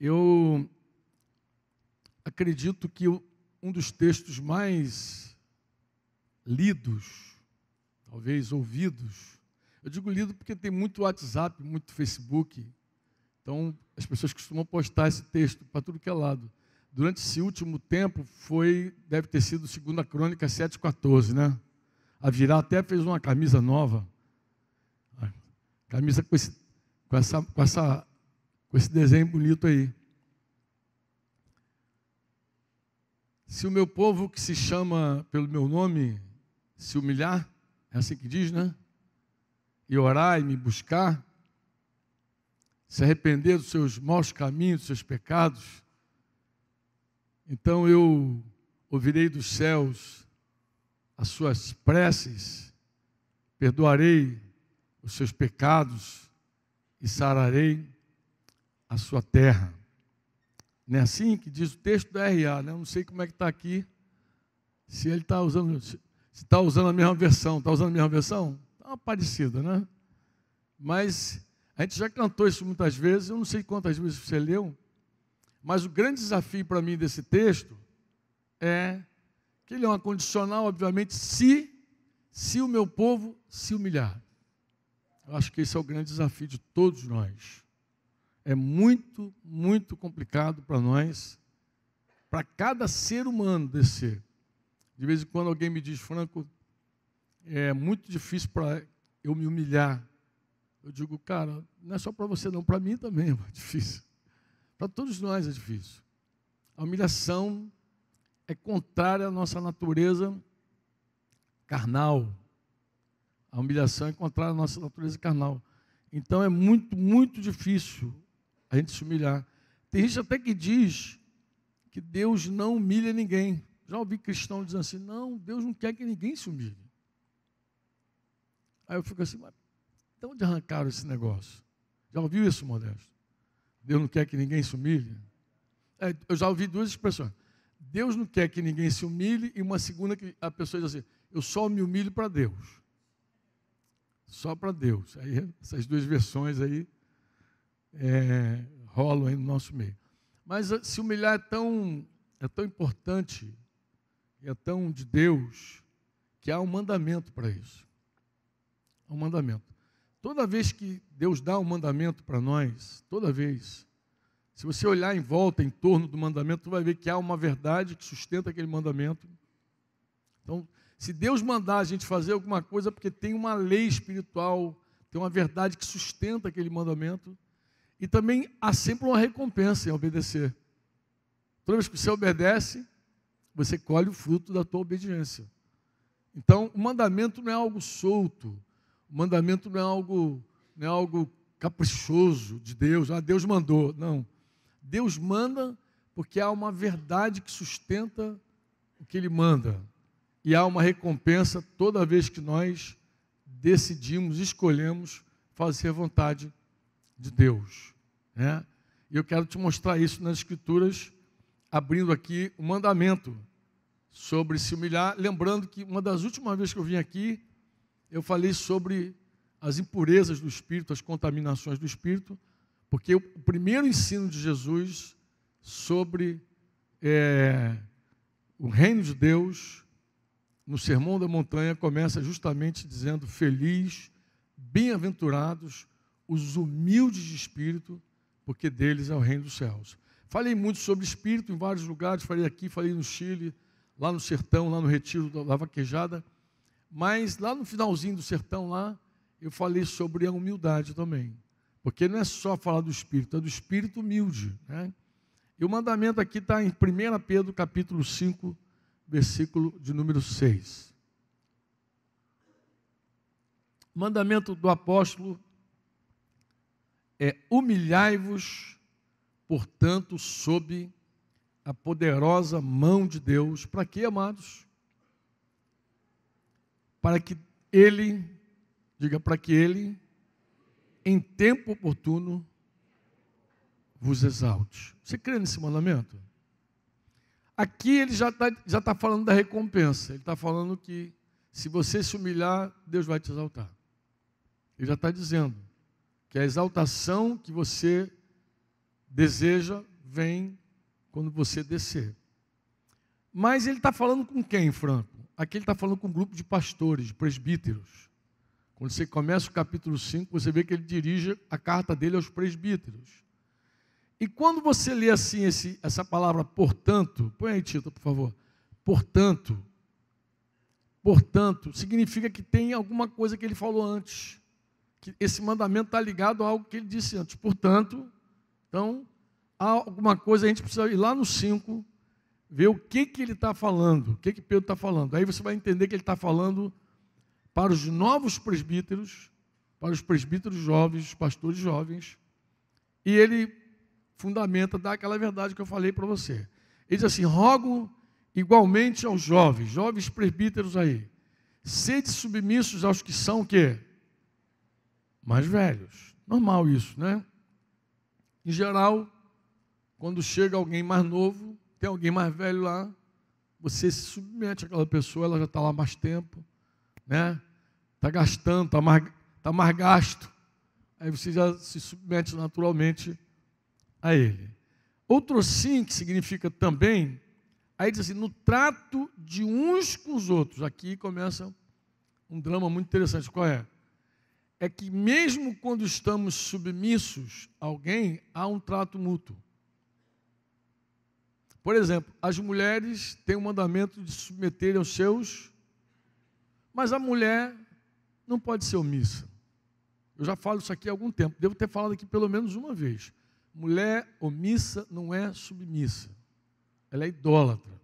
Eu acredito que um dos textos mais lidos, talvez ouvidos, eu digo lido porque tem muito WhatsApp, muito Facebook, então as pessoas costumam postar esse texto para tudo que é lado. Durante esse último tempo, deve ter sido 2 Crônicas 7,14, né? A Virá até fez uma camisa nova, camisa com esse desenho bonito aí. Se o meu povo que se chama pelo meu nome se humilhar, é assim que diz, né? E orar e me buscar, se arrepender dos seus maus caminhos, dos seus pecados, então eu ouvirei dos céus as suas preces, perdoarei os seus pecados e sararei a sua terra. Não é assim que diz o texto da RA, né? Eu não sei como é que está aqui, se ele está usando, se está usando a mesma versão. Está usando a mesma versão? Está uma parecida, né? Mas a gente já cantou isso muitas vezes, eu não sei quantas vezes você leu, mas o grande desafio para mim desse texto é que ele é uma condicional, obviamente, se o meu povo se humilhar. Eu acho que esse é o grande desafio de todos nós. É muito, muito complicado para nós, para cada ser humano descer. De vez em quando alguém me diz, Franco, é muito difícil para eu me humilhar. Eu digo, cara, não é só para você não, para mim também é difícil. Para todos nós é difícil. A humilhação é contrária à nossa natureza carnal. A humilhação é contrária à nossa natureza carnal. Então é muito, muito difícil a gente se humilhar. Tem gente até que diz que Deus não humilha ninguém. Já ouvi cristão dizendo assim, não, Deus não quer que ninguém se humilhe. Aí eu fico assim, mas de onde arrancaram esse negócio? Já ouviu isso, Modesto? Deus não quer que ninguém se humilhe? Eu já ouvi duas expressões. Deus não quer que ninguém se humilhe, e uma segunda que a pessoa diz assim, eu só me humilho para Deus. Só para Deus. Aí, essas duas versões aí rolam aí no nosso meio. Mas se humilhar é tão importante, é tão de Deus, que há um mandamento para isso. Há um mandamento. Toda vez que Deus dá um mandamento para nós, toda vez, se você olhar em volta, em torno do mandamento, você vai ver que há uma verdade que sustenta aquele mandamento. Então, se Deus mandar a gente fazer alguma coisa, é porque tem uma lei espiritual, tem uma verdade que sustenta aquele mandamento, e também há sempre uma recompensa em obedecer. Toda vez que você obedece, você colhe o fruto da tua obediência. Então, o mandamento não é algo solto, o mandamento não é algo caprichoso de Deus, Deus mandou. Não. Deus manda porque há uma verdade que sustenta o que Ele manda. E há uma recompensa toda vez que nós decidimos, escolhemos fazer a vontade de Deus. Né? E eu quero te mostrar isso nas Escrituras, abrindo aqui o mandamento sobre se humilhar. Lembrando que uma das últimas vezes que eu vim aqui, eu falei sobre as impurezas do Espírito, as contaminações do Espírito, porque o primeiro ensino de Jesus sobre o reino de Deus, no Sermão da Montanha, começa justamente dizendo, feliz, bem-aventurados os humildes de espírito, porque deles é o reino dos céus. Falei muito sobre espírito em vários lugares, falei aqui, falei no Chile, lá no sertão, lá no retiro da Vaquejada, mas lá no finalzinho do sertão lá, eu falei sobre a humildade também, porque não é só falar do espírito, é do espírito humilde, né? E o mandamento aqui está em 1 Pedro capítulo 5, versículo de número 6. O mandamento do apóstolo é humilhai-vos, portanto, sob a poderosa mão de Deus. Para quê, amados? Para que Ele, para que Ele, em tempo oportuno, vos exalte. Você crê nesse mandamento? Aqui ele já tá falando da recompensa. Ele está falando que se você se humilhar, Deus vai te exaltar. Ele já está dizendo que a exaltação que você deseja, vem quando você descer. Mas ele está falando com quem, Franco? Aqui ele está falando com um grupo de pastores, de presbíteros. Quando você começa o capítulo 5, você vê que ele dirige a carta dele aos presbíteros. E quando você lê assim essa palavra portanto, põe aí, Tito, por favor. Portanto, significa que tem alguma coisa que ele falou antes. Que esse mandamento está ligado a algo que ele disse antes. Portanto, então, há alguma coisa, a gente precisa ir lá no 5, ver o que ele está falando, o que Pedro está falando. Aí você vai entender que ele está falando para os novos presbíteros, para os presbíteros jovens, os pastores jovens, e ele fundamenta, dá aquela verdade que eu falei para você. Ele diz assim: rogo igualmente aos jovens presbíteros aí, sede submissos aos que são o quê? Mais velhos. Normal isso, né? Em geral, quando chega alguém mais novo, tem alguém mais velho lá, você se submete àquela pessoa, ela já está lá há mais tempo, né? Está gastando, está mais gasto. Aí você já se submete naturalmente a ele. Outro sim, que significa também, aí diz assim, no trato de uns com os outros. Aqui começa um drama muito interessante. Qual é? É que mesmo quando estamos submissos a alguém, há um trato mútuo. Por exemplo, as mulheres têm o mandamento de se submeterem aos seus, mas a mulher não pode ser omissa. Eu já falo isso aqui há algum tempo, devo ter falado aqui pelo menos uma vez. Mulher omissa não é submissa, ela é idólatra.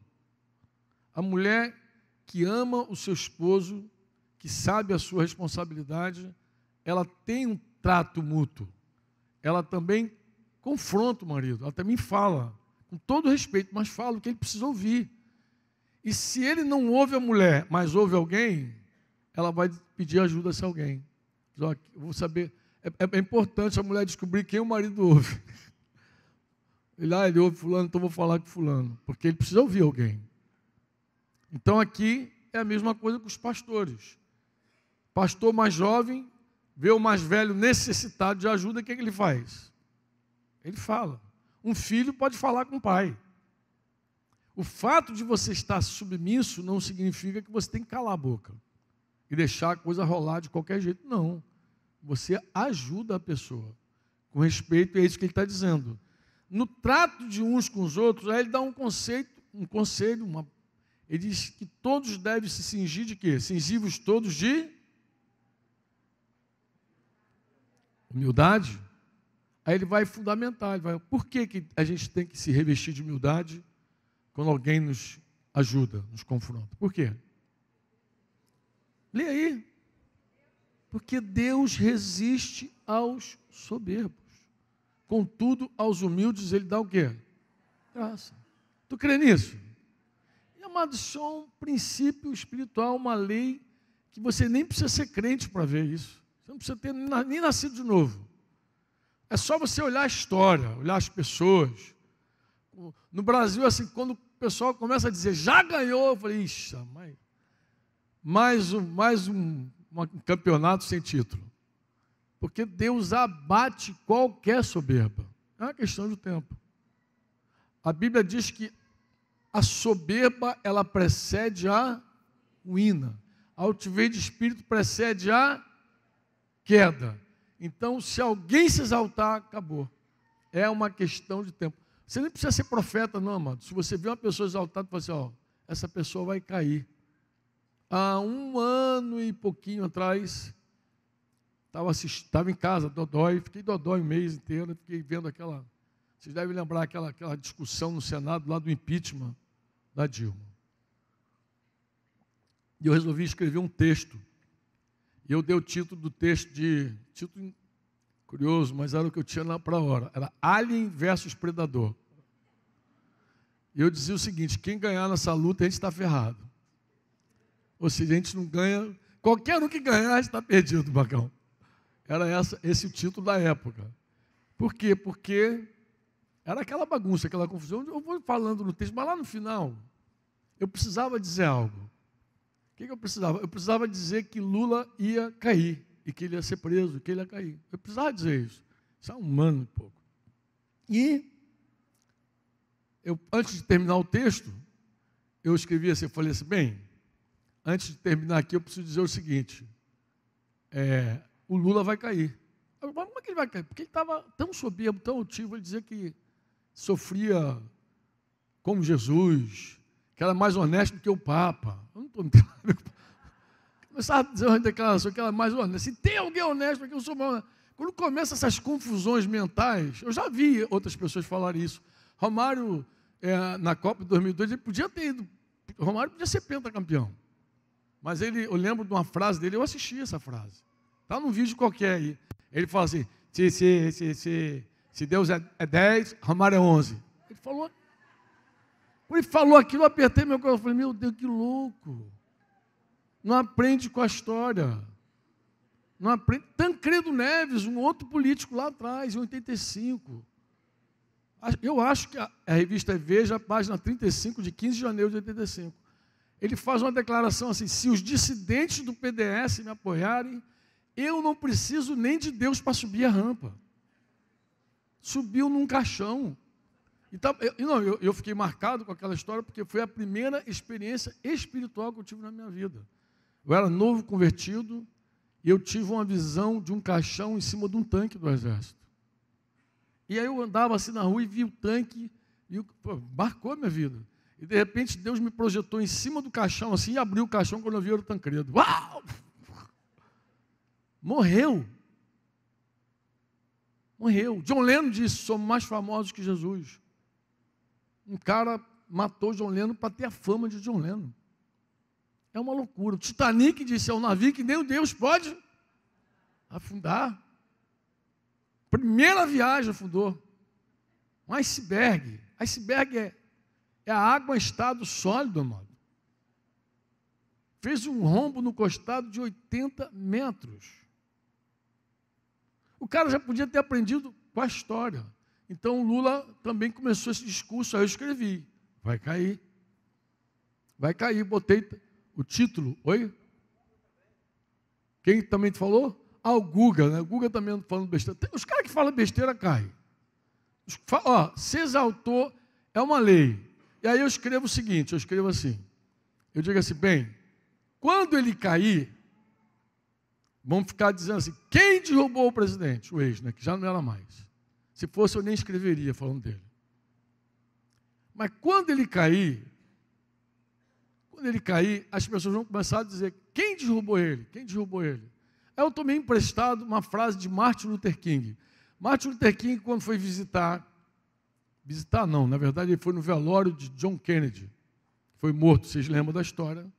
A mulher que ama o seu esposo, que sabe a sua responsabilidade, ela tem um trato mútuo. Ela também confronta o marido, ela também fala, com todo respeito, mas fala o que ele precisa ouvir. E se ele não ouve a mulher, mas ouve alguém, ela vai pedir ajuda a esse alguém. Diz, ó, eu vou saber, é importante a mulher descobrir quem o marido ouve. Ele ouve fulano, então vou falar com fulano, porque ele precisa ouvir alguém. Então aqui é a mesma coisa com os pastores. Pastor mais jovem vê o mais velho necessitado de ajuda, o que ele faz? Ele fala. Um filho pode falar com o pai. O fato de você estar submisso não significa que você tem que calar a boca e deixar a coisa rolar de qualquer jeito. Não. Você ajuda a pessoa. Com respeito, é isso que ele está dizendo. No trato de uns com os outros, aí ele dá um conselho, ele diz que todos devem se cingir de quê? Cingivos todos de humildade. Aí ele vai fundamentar, por que a gente tem que se revestir de humildade quando alguém nos ajuda, nos confronta? Por quê? Lê aí. Porque Deus resiste aos soberbos. Contudo, aos humildes ele dá o quê? Graça. Tu crê nisso? E, amado, isso é um princípio espiritual, uma lei que você nem precisa ser crente para ver isso. Você não precisa ter nem nascido de novo. É só você olhar a história, olhar as pessoas. No Brasil, assim, quando o pessoal começa a dizer, já ganhou, eu falei, ixi, mais um campeonato sem título. Porque Deus abate qualquer soberba. É uma questão de tempo. A Bíblia diz que a soberba, ela precede a ruína. A altivez de espírito precede a queda. Então, se alguém se exaltar, acabou. É uma questão de tempo. Você nem precisa ser profeta, não, amado. Se você vê uma pessoa exaltada, você fala assim, essa pessoa vai cair. Há 1 ano e pouquinho atrás, estava em casa, dodói, fiquei dodói o mês inteiro, fiquei vendo aquela... Vocês devem lembrar aquela discussão no Senado, lá do impeachment da Dilma. E eu resolvi escrever um texto. E eu dei o título do texto título curioso, mas era o que eu tinha para a hora. Era Alien versus Predador. E eu dizia o seguinte, quem ganhar nessa luta, a gente está ferrado. Ou seja, a gente não ganha, qualquer um que ganhar, a gente está perdido, Bacão. Era esse o título da época. Por quê? Porque era aquela bagunça, aquela confusão. Eu vou falando no texto, mas lá no final, eu precisava dizer algo. O que eu precisava? Eu precisava dizer que Lula ia cair, e que ele ia ser preso, que ele ia cair. Eu precisava dizer isso. Isso há 1 ano e pouco. E antes de terminar o texto, eu escrevi assim, eu falei assim, bem, antes de terminar aqui, eu preciso dizer o seguinte, o Lula vai cair. Como é que ele vai cair? Porque ele estava tão soberbo, tão altivo, ele dizia que sofria como Jesus, que era mais honesto do que o Papa. Eu não estou me começava a dizer uma declaração que era mais honesta. Se tem alguém honesto, porque eu sou mais honesto. Quando começam essas confusões mentais, eu já vi outras pessoas falarem isso. Romário, na Copa de 2002, ele podia ter ido. Romário podia ser pentacampeão. Mas eu lembro de uma frase dele, eu assisti essa frase. Está num vídeo qualquer aí. Ele fala assim, se Deus é 10, Romário é 11. Quando ele falou aquilo, eu apertei meu coração. Eu falei, meu Deus, que louco. Não aprende com a história. Não aprende. Tancredo Neves, um outro político lá atrás, em 85. Eu acho que a revista é Veja, página 35, de 15 de janeiro de 85. Ele faz uma declaração assim, se os dissidentes do PDS me apoiarem, eu não preciso nem de Deus para subir a rampa. Subiu num caixão. Então, eu fiquei marcado com aquela história porque foi a primeira experiência espiritual que eu tive na minha vida. Eu era novo convertido e eu tive uma visão de um caixão em cima de um tanque do exército. E aí eu andava assim na rua e vi o tanque e marcou a minha vida. E de repente Deus me projetou em cima do caixão assim e abriu o caixão quando eu vi o Tancredo. Uau! Morreu. John Lennon disse, somos mais famosos que Jesus. Um cara matou John Lennon para ter a fama de John Lennon. É uma loucura. O Titanic disse, é um navio que nem o Deus pode afundar. Primeira viagem afundou. Um iceberg. Iceberg é a água em estado sólido, amado. Fez um rombo no costado de 80 metros. O cara já podia ter aprendido com a história. Então, o Lula também começou esse discurso, aí eu escrevi, vai cair. Vai cair, botei o título, oi? Quem também te falou? O Guga, né? O Guga também anda falando besteira. Os caras que falam besteira caem. Se exaltou, é uma lei. E aí eu escrevo o seguinte, eu escrevo assim, eu digo assim, bem, quando ele cair, vamos ficar dizendo assim, quem derrubou o presidente? O ex, né? Que já não era mais. Se fosse, eu nem escreveria falando dele. Mas quando ele cair, as pessoas vão começar a dizer, quem derrubou ele? Quem derrubou ele? Aí eu tomei emprestado uma frase de Martin Luther King. Martin Luther King, quando foi visitar não, na verdade ele foi no velório de John Kennedy, que foi morto, vocês lembram da história.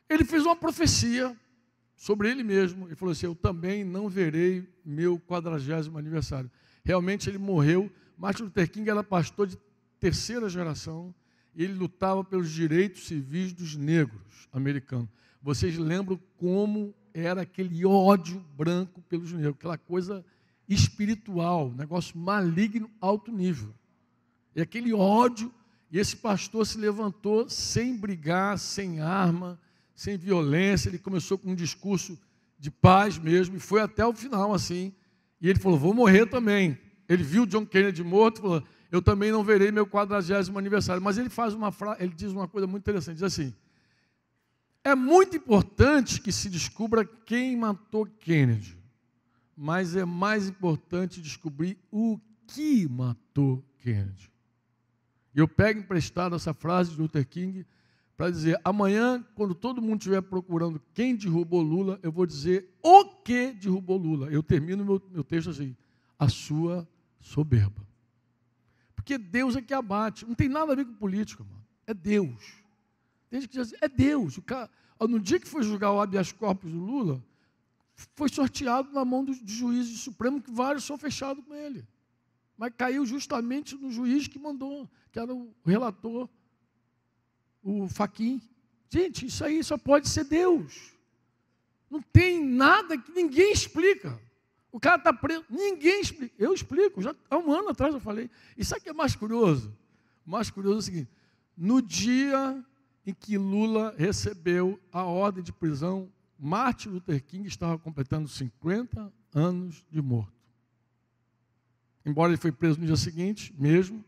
Ele fez uma profecia sobre ele mesmo, ele falou assim, eu também não verei meu 40º aniversário. Realmente ele morreu. Martin Luther King era pastor de terceira geração, e ele lutava pelos direitos civis dos negros americanos. Vocês lembram como era aquele ódio branco pelos negros, aquela coisa espiritual, negócio maligno, alto nível. E aquele ódio, e esse pastor se levantou sem brigar, sem arma, sem violência, ele começou com um discurso de paz mesmo, e foi até o final assim, e ele falou, vou morrer também. Ele viu John Kennedy morto, falou, eu também não verei meu 40º aniversário. Mas ele ele diz uma coisa muito interessante, diz assim, é muito importante que se descubra quem matou Kennedy, mas é mais importante descobrir o que matou Kennedy. E eu pego emprestado essa frase de Luther King para dizer, amanhã, quando todo mundo estiver procurando quem derrubou Lula, eu vou dizer o que derrubou Lula. Eu termino meu texto assim, a sua soberba. Porque Deus é que abate, não tem nada a ver com política, mano. É Deus. Tem gente que diz assim, é Deus. No dia que foi julgar o habeas corpus do Lula, foi sorteado na mão de juízes do Supremo, que vários são fechados com ele. Mas caiu justamente no juiz que mandou, que era o relator, o Fachin. Gente, isso aí só pode ser Deus. Não tem nada que ninguém explica. O cara está preso, ninguém explica. Eu explico, já há um ano atrás eu falei. E sabe o que é mais curioso? O mais curioso é o seguinte, no dia em que Lula recebeu a ordem de prisão, Martin Luther King estava completando 50 anos de morto. Embora ele foi preso no dia seguinte, mesmo,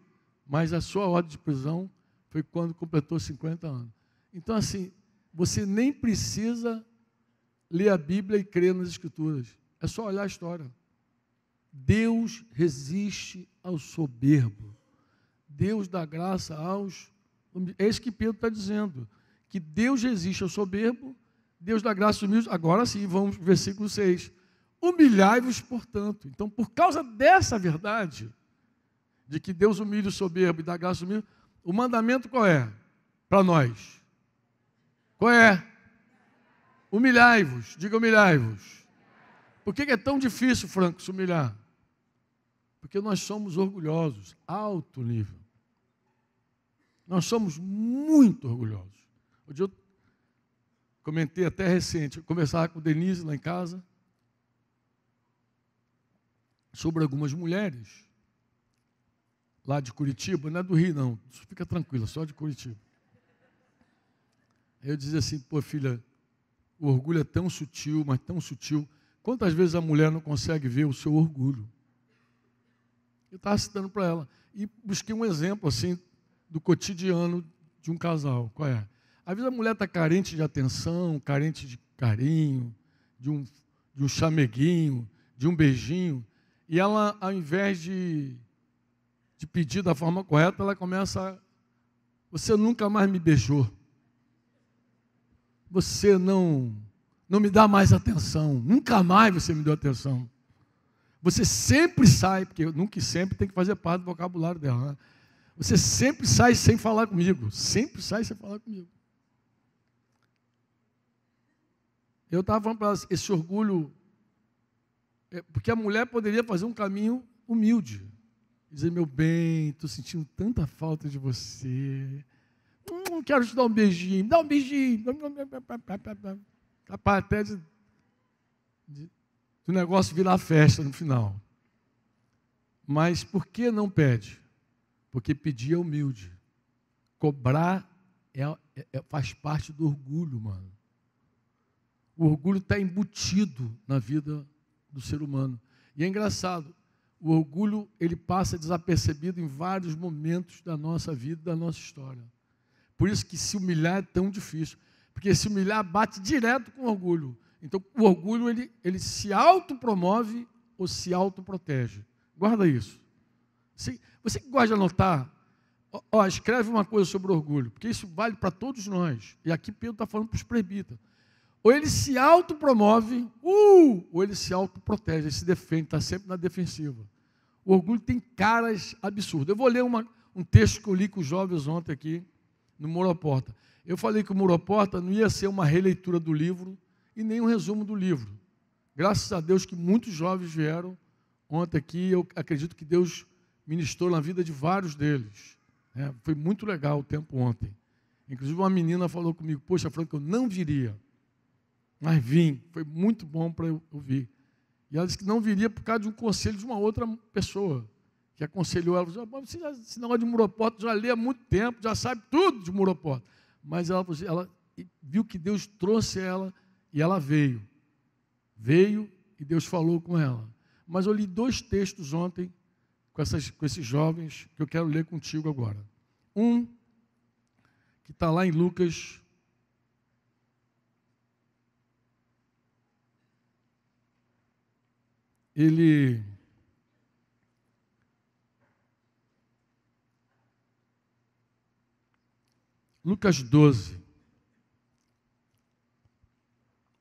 mas a sua ordem de prisão foi quando completou 50 anos. Então, assim, você nem precisa ler a Bíblia e crer nas Escrituras. É só olhar a história. Deus resiste ao soberbo. Deus dá graça aos... É isso que Pedro está dizendo. Que Deus resiste ao soberbo, Deus dá graça aos humildes. Agora sim, vamos para o versículo 6. Humilhai-vos, portanto. Então, por causa dessa verdade, de que Deus humilha o soberbo e dá graça aos humildes, o mandamento qual é? Para nós. Qual é? Humilhai-vos. Diga humilhai-vos. Por que é tão difícil, Franco, se humilhar? Porque nós somos orgulhosos, alto nível. Nós somos muito orgulhosos. Um dia eu comentei até recente, eu conversava com Denise lá em casa, sobre algumas mulheres, lá de Curitiba, não é do Rio não, fica tranquila, só de Curitiba. Aí eu dizia assim, pô filha, o orgulho é tão sutil, mas tão sutil, quantas vezes a mulher não consegue ver o seu orgulho? Eu estava citando para ela, e busquei um exemplo assim, do cotidiano de um casal, qual é? Às vezes a mulher está carente de atenção, carente de carinho, de um chameguinho, de um beijinho, e ela, ao invés de pedir da forma correta, ela começa a... Você nunca mais me beijou. Você não me dá mais atenção. Nunca mais você me deu atenção. Você sempre sai, porque nunca e sempre tem que fazer parte do vocabulário dela, né? Você sempre sai sem falar comigo. Sempre sai sem falar comigo. Eu estava falando para ela, esse orgulho... porque a mulher poderia fazer um caminho humilde. Dizer, meu bem, estou sentindo tanta falta de você. Quero te dar um beijinho. Dá um beijinho. Capaz até de o negócio virar festa no final. Mas por que não pede? Porque pedir é humilde. Cobrar faz parte do orgulho, mano. O orgulho está embutido na vida do ser humano. E é engraçado, o orgulho ele passa desapercebido em vários momentos da nossa vida, da nossa história. Por isso que se humilhar é tão difícil. Porque se humilhar bate direto com o orgulho. Então, o orgulho ele se autopromove ou se autoprotege. Guarda isso. Você que gosta de anotar, escreve uma coisa sobre orgulho, porque isso vale para todos nós. E aqui Pedro está falando para os presbíteros. Ou ele se autopromove, ou ele se autoprotege, ele se defende, está sempre na defensiva. O orgulho tem caras absurdas. Eu vou ler um texto que eu li com os jovens ontem aqui, no Muro à Porta. Eu falei que o Muro à Porta não ia ser uma releitura do livro e nem um resumo do livro. Graças a Deus que muitos jovens vieram ontem aqui, eu acredito que Deus ministrou na vida de vários deles. Foi muito legal o tempo ontem. Inclusive uma menina falou comigo, poxa, Franco, eu não viria. Mas vim, foi muito bom para eu ouvir. E ela disse que não viria por causa de um conselho de uma outra pessoa, que aconselhou ela, você já, esse negócio de Muro à Porta já lê há muito tempo, já sabe tudo de Muro à Porta. Mas ela viu que Deus trouxe ela e ela veio. Veio e Deus falou com ela. Mas eu li 2 textos ontem com esses jovens que eu quero ler contigo agora. Um, que está lá em Lucas... Lucas 12.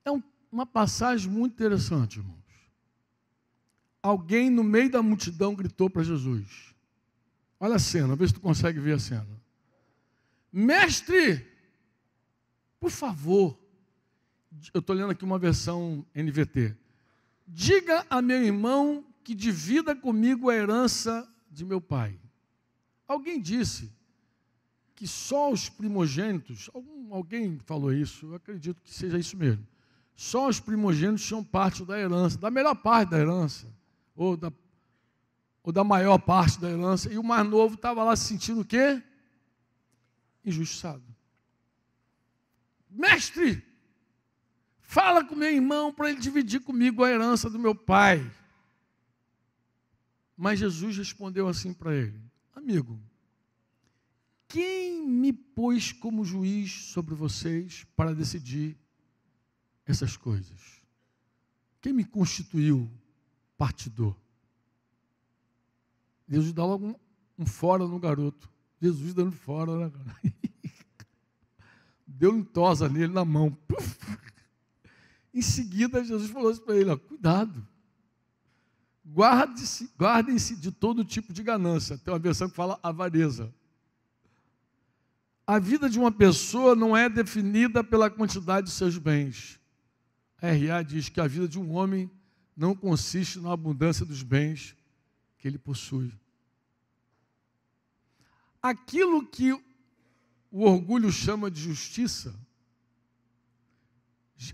É uma passagem muito interessante, irmãos. Alguém no meio da multidão gritou para Jesus. Olha a cena, vê se tu consegue ver a cena. Mestre, por favor, eu estou lendo aqui uma versão NVT. Diga a meu irmão que divida comigo a herança de meu pai. Alguém disse que só os primogênitos, alguém falou isso, eu acredito que seja isso mesmo. Só os primogênitos são parte da herança, da melhor parte da herança, ou da maior parte da herança, e o mais novo estava lá se sentindo o quê? Injustiçado. Mestre, fala com meu irmão para ele dividir comigo a herança do meu pai. Mas Jesus respondeu assim para ele: amigo, quem me pôs como juiz sobre vocês para decidir essas coisas? Quem me constituiu partidor? Jesus dá logo um fora no garoto. Jesus dando fora, né, cara? Deu tosa nele na mão. Puf. Em seguida, Jesus falou assim para ele, ó, cuidado. Guardem-se de todo tipo de ganância. Tem uma versão que fala avareza. A vida de uma pessoa não é definida pela quantidade de seus bens. A R.A. diz que a vida de um homem não consiste na abundância dos bens que ele possui. Aquilo que o orgulho chama de justiça,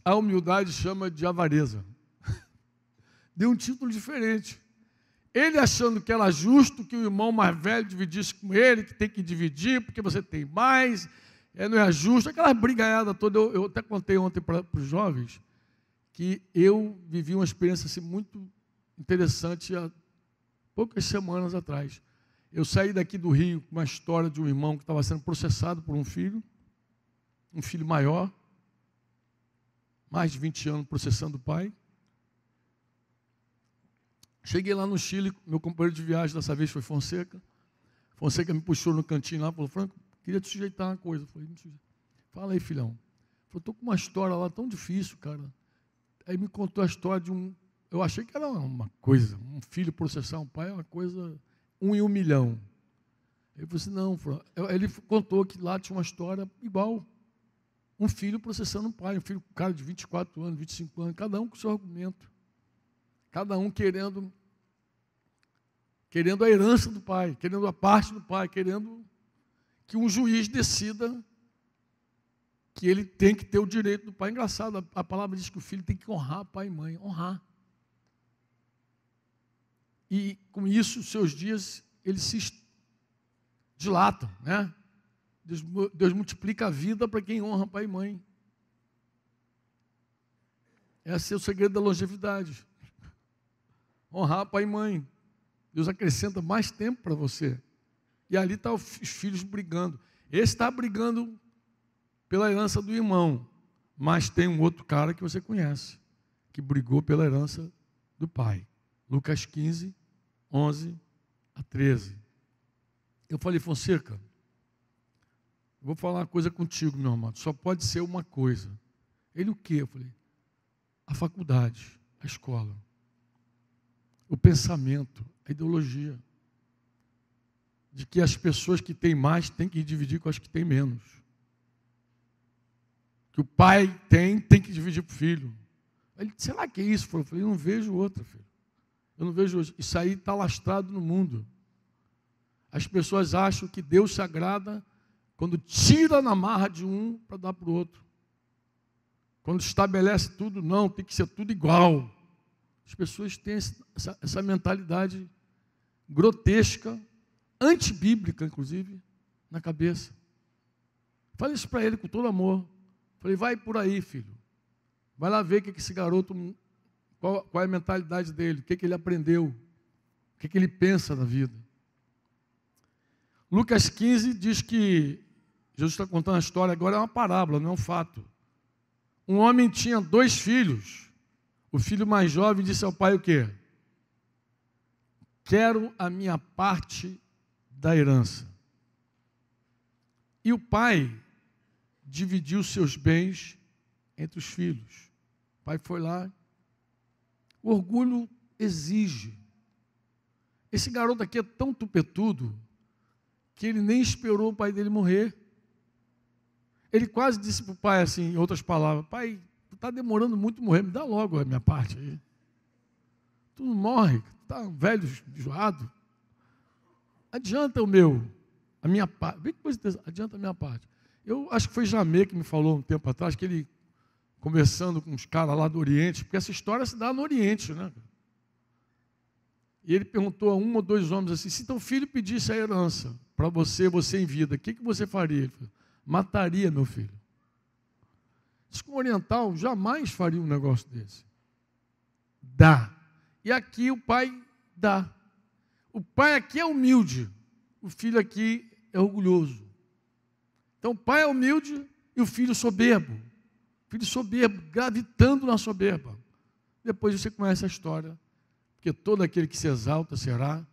a humildade chama de avareza. Deu um título diferente. Ele achando que era justo que o irmão mais velho dividisse com ele, que tem que dividir porque você tem mais, não é justo. Aquela brigaiada toda, eu até contei ontem para os jovens, que eu vivi uma experiência assim, muito interessante há poucas semanas atrás. Eu saí daqui do Rio com uma história de um irmão que estava sendo processado por um filho maior, mais de 20 anos processando o pai. Cheguei lá no Chile, meu companheiro de viagem dessa vez foi Fonseca. Fonseca me puxou no cantinho lá e falou, Franco, queria te sujeitar uma coisa. Eu falei, fala aí, filhão. Eu estou com uma história lá tão difícil, cara. Aí me contou a história de eu achei que era uma coisa, um filho processar um pai é uma coisa, 1 em 1 milhão. Ele falou assim, não, Franco. Ele contou que lá tinha uma história igual. Um filho processando um pai, um filho, um cara de 24 anos, 25 anos, cada um com o seu argumento. Cada um querendo a herança do pai, querendo a parte do pai, querendo que um juiz decida que ele tem que ter o direito do pai. Engraçado, a palavra diz que o filho tem que honrar pai e mãe, honrar. E com isso, os seus dias, eles se dilatam, né? Deus multiplica a vida para quem honra pai e mãe. Esse é o segredo da longevidade. Honrar pai e mãe. Deus acrescenta mais tempo para você. E ali estão os filhos brigando. Esse está brigando pela herança do irmão. Mas tem um outro cara que você conhece, que brigou pela herança do pai. Lucas 15, 11 a 13. Eu falei, Fonseca, vou falar uma coisa contigo, meu amado. Só pode ser uma coisa. Ele o quê? Eu falei, a faculdade, a escola. O pensamento, a ideologia, de que as pessoas que têm mais têm que dividir com as que têm menos. Que o pai tem que dividir para o filho. Ele, será que é isso? Eu falei, eu não vejo outra, filho. Eu não vejo outra. Isso aí está lastrado no mundo. As pessoas acham que Deus se agrada quando tira na marra de um para dar para o outro. Quando estabelece tudo, não, tem que ser tudo igual. As pessoas têm essa mentalidade grotesca, antibíblica, inclusive, na cabeça. Falei isso para ele com todo amor. Falei, vai por aí, filho. Vai lá ver o que esse garoto, qual é a mentalidade dele, o que ele aprendeu, o que ele pensa na vida. Lucas 15 diz que, Jesus está contando a história, agora é uma parábola, não é um fato. Um homem tinha 2 filhos. O filho mais jovem disse ao pai o quê? Quero a minha parte da herança. E o pai dividiu seus bens entre os filhos. O pai foi lá. O orgulho exige. Esse garoto aqui é tão tupetudo que ele nem esperou o pai dele morrer. Ele quase disse para o pai assim, em outras palavras, pai, tu está demorando muito morrer, me dá logo a minha parte aí. Tu não morre, tu está velho, enjoado. Adianta a minha parte. Vê que coisa, adianta a minha parte. Eu acho que foi Jamê que me falou um tempo atrás, que ele, conversando com os caras lá do Oriente, porque essa história se dá no Oriente, né? E ele perguntou a 1 ou 2 homens assim, se teu filho pedisse a herança para você em vida, o que você faria? Ele falou, mataria meu filho. Diz que um oriental jamais faria um negócio desse. Dá. E aqui o pai dá. O pai aqui é humilde. O filho aqui é orgulhoso. Então o pai é humilde e o filho soberbo. O filho soberbo, gravitando na soberba. Depois você conhece a história. Porque todo aquele que se exalta será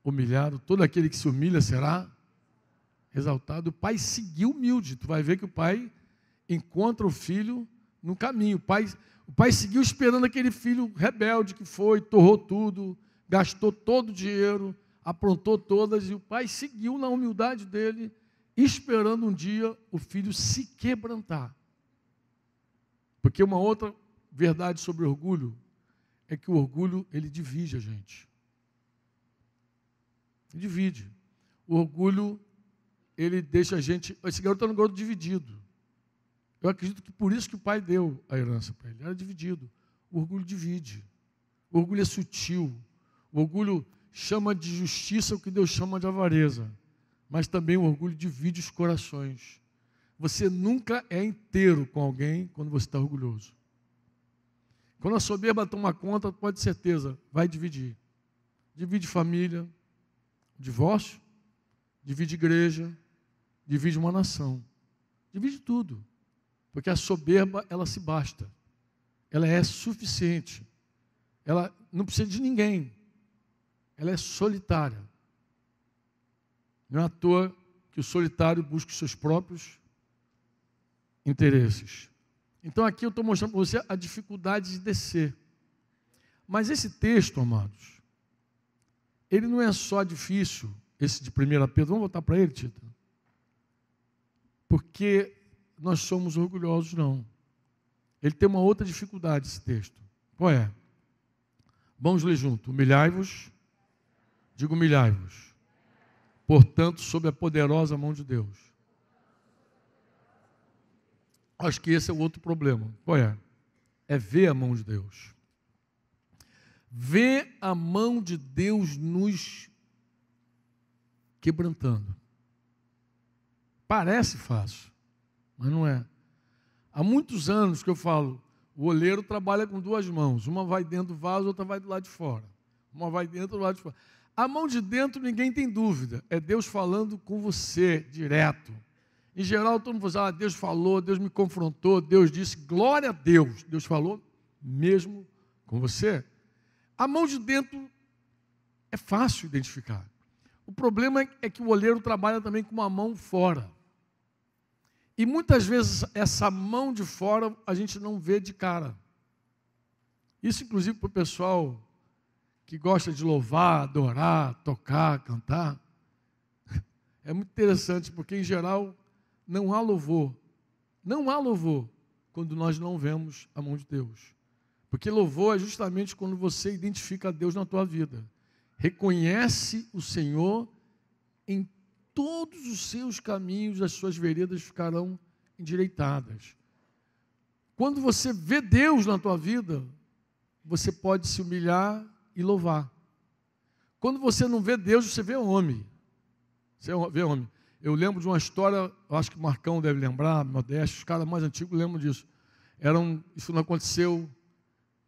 humilhado, todo aquele que se humilha será exaltado. O pai seguiu humilde. Tu vai ver que o pai encontra o filho no caminho. O pai seguiu esperando aquele filho rebelde que foi, torrou tudo, gastou todo o dinheiro, aprontou todas, e o pai seguiu na humildade dele, esperando um dia o filho se quebrantar. Porque uma outra verdade sobre o orgulho é que o orgulho, ele divide a gente. Ele divide. O orgulho, ele deixa a gente... Esse garoto era um garoto dividido. Eu acredito que por isso que o pai deu a herança para ele. Era dividido. O orgulho divide. O orgulho é sutil. O orgulho chama de justiça o que Deus chama de avareza. Mas também o orgulho divide os corações. Você nunca é inteiro com alguém quando você está orgulhoso. Quando a soberba toma conta, pode ter certeza, vai dividir. Divide família, divórcio, divide igreja, divide uma nação. Divide tudo. Porque a soberba, ela se basta. Ela é suficiente. Ela não precisa de ninguém. Ela é solitária. Não é à toa que o solitário busca os seus próprios interesses. Então aqui eu estou mostrando para você a dificuldade de descer. Mas esse texto, amados, ele não é só difícil, esse de 1 Pedro. Vamos voltar para ele, Tita? Porque nós somos orgulhosos, não. Ele tem uma outra dificuldade, esse texto. Qual é? Vamos ler junto. Humilhai-vos, digo humilhai-vos, portanto, sob a poderosa mão de Deus. Acho que esse é o outro problema. Qual é? É ver a mão de Deus. Ver a mão de Deus nos quebrantando. Parece fácil, mas não é. Há muitos anos que eu falo, o oleiro trabalha com duas mãos. Uma vai dentro do vaso, outra vai do lado de fora. Uma vai dentro, do lado de fora. A mão de dentro ninguém tem dúvida. É Deus falando com você, direto. Em geral, todo mundo fala, Deus falou, Deus me confrontou, Deus disse, glória a Deus. Deus falou mesmo com você. A mão de dentro é fácil identificar. O problema é que o oleiro trabalha também com uma mão fora. E muitas vezes essa mão de fora a gente não vê de cara. Isso inclusive para o pessoal que gosta de louvar, adorar, tocar, cantar. É muito interessante, porque em geral não há louvor. Não há louvor quando nós não vemos a mão de Deus. Porque louvor é justamente quando você identifica a Deus na tua vida. Reconhece o Senhor em todos os seus caminhos, as suas veredas ficarão endireitadas. Quando você vê Deus na tua vida, você pode se humilhar e louvar. Quando você não vê Deus, você vê homem. Você vê homem. Eu lembro de uma história, eu acho que o Marcão deve lembrar, Modesto, os caras mais antigos lembram disso. Isso não aconteceu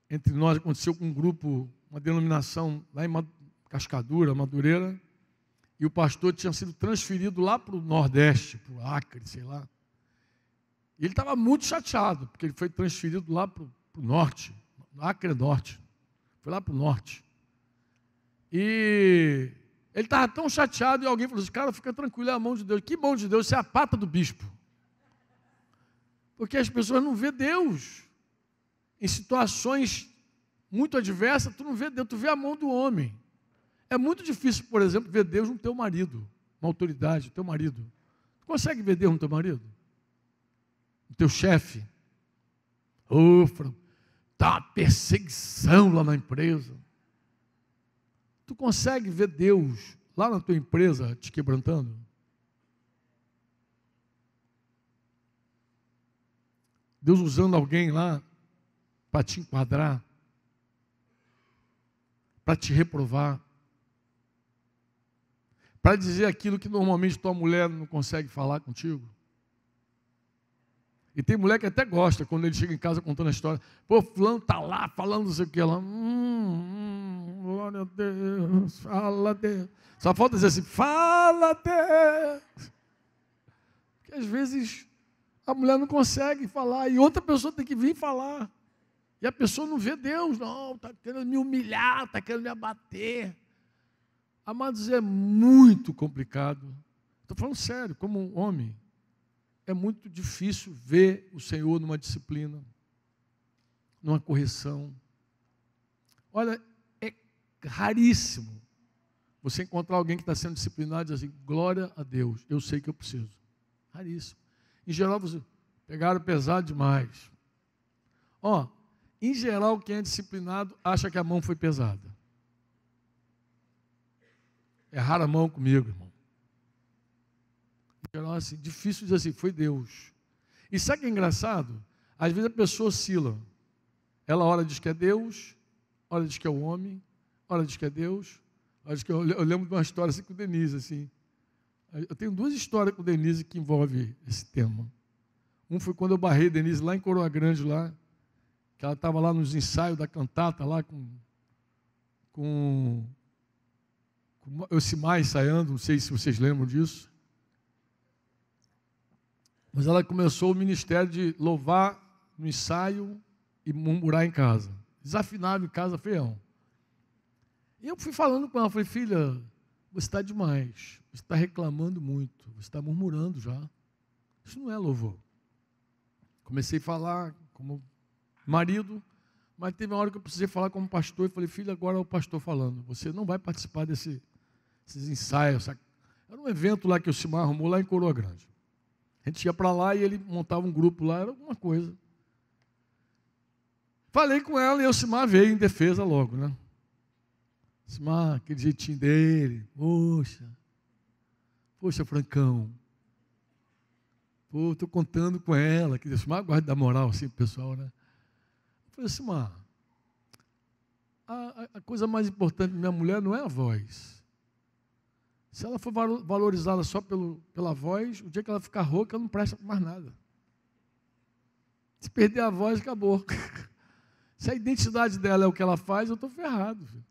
entre nós, aconteceu com um grupo, uma denominação lá em Cascadura, Madureira, e o pastor tinha sido transferido lá para o Nordeste, para o Acre, sei lá. E ele estava muito chateado, porque ele foi transferido lá para o Norte, Acre Norte, foi lá para o Norte. E ele estava tão chateado e alguém falou assim, cara, fica tranquilo, é a mão de Deus. Que mão de Deus? Isso é a pata do bispo. Porque as pessoas não vê Deus. Em situações muito adversas, tu não vê Deus, tu vê a mão do homem. É muito difícil, por exemplo, ver Deus no teu marido, uma autoridade, no teu marido. Tu consegue ver Deus no teu marido? No teu chefe? Está uma perseguição lá na empresa. Tu consegue ver Deus lá na tua empresa te quebrantando? Deus usando alguém lá para te enquadrar, para te reprovar, para dizer aquilo que normalmente tua mulher não consegue falar contigo. E tem mulher que até gosta quando ele chega em casa contando a história. Pô, fulano está lá falando não sei o que. Ela, glória a Deus, fala Deus. Só falta dizer assim, fala Deus. Porque às vezes a mulher não consegue falar e outra pessoa tem que vir falar. E a pessoa não vê Deus, não, está querendo me humilhar, está querendo me abater. Amados, é muito complicado. Estou falando sério, como um homem. É muito difícil ver o Senhor numa disciplina, numa correção. Olha, é raríssimo você encontrar alguém que está sendo disciplinado e dizer assim, glória a Deus, eu sei que eu preciso. Raríssimo. Em geral, você pegaram pesado demais. Em geral, quem é disciplinado acha que a mão foi pesada. Erraram a mão comigo, irmão. Em geral, assim, difícil dizer assim, foi Deus. E sabe o que é engraçado? Às vezes a pessoa oscila. Ela ora diz que é Deus, ora diz que é o homem, ora diz que é Deus. Eu lembro de uma história assim com o Denise, assim. Eu tenho 2 histórias com o Denise que envolvem esse tema. Um foi quando eu barrei a Denise lá em Coroa Grande, lá, que ela estava lá nos ensaios da cantata, lá com eu se mais ensaiando, não sei se vocês lembram disso. Mas ela começou o ministério de louvar no ensaio e murmurar em casa. Desafinava em casa, feião. E eu fui falando com ela, falei, filha, você está demais, você está reclamando muito, você está murmurando já. Isso não é louvor. Comecei a falar como marido, mas teve uma hora que eu precisei falar como pastor, e falei, filha, agora é o pastor falando, você não vai participar desses ensaios. Sabe? Era um evento lá que o Simar arrumou lá em Coroa Grande. A gente ia para lá e ele montava um grupo lá, era alguma coisa. Falei com ela e o Simar veio em defesa logo, né? Simar, aquele jeitinho dele, poxa, Francão, estou contando com ela, que o Simar gosta de dar moral assim pro pessoal, né? Eu falei, Simar, a coisa mais importante da minha mulher não é a voz. Se ela for valorizada só pela voz, o dia que ela ficar rouca, ela não presta para mais nada. Se perder a voz, acabou. Se a identidade dela é o que ela faz, eu estou ferrado. Filho.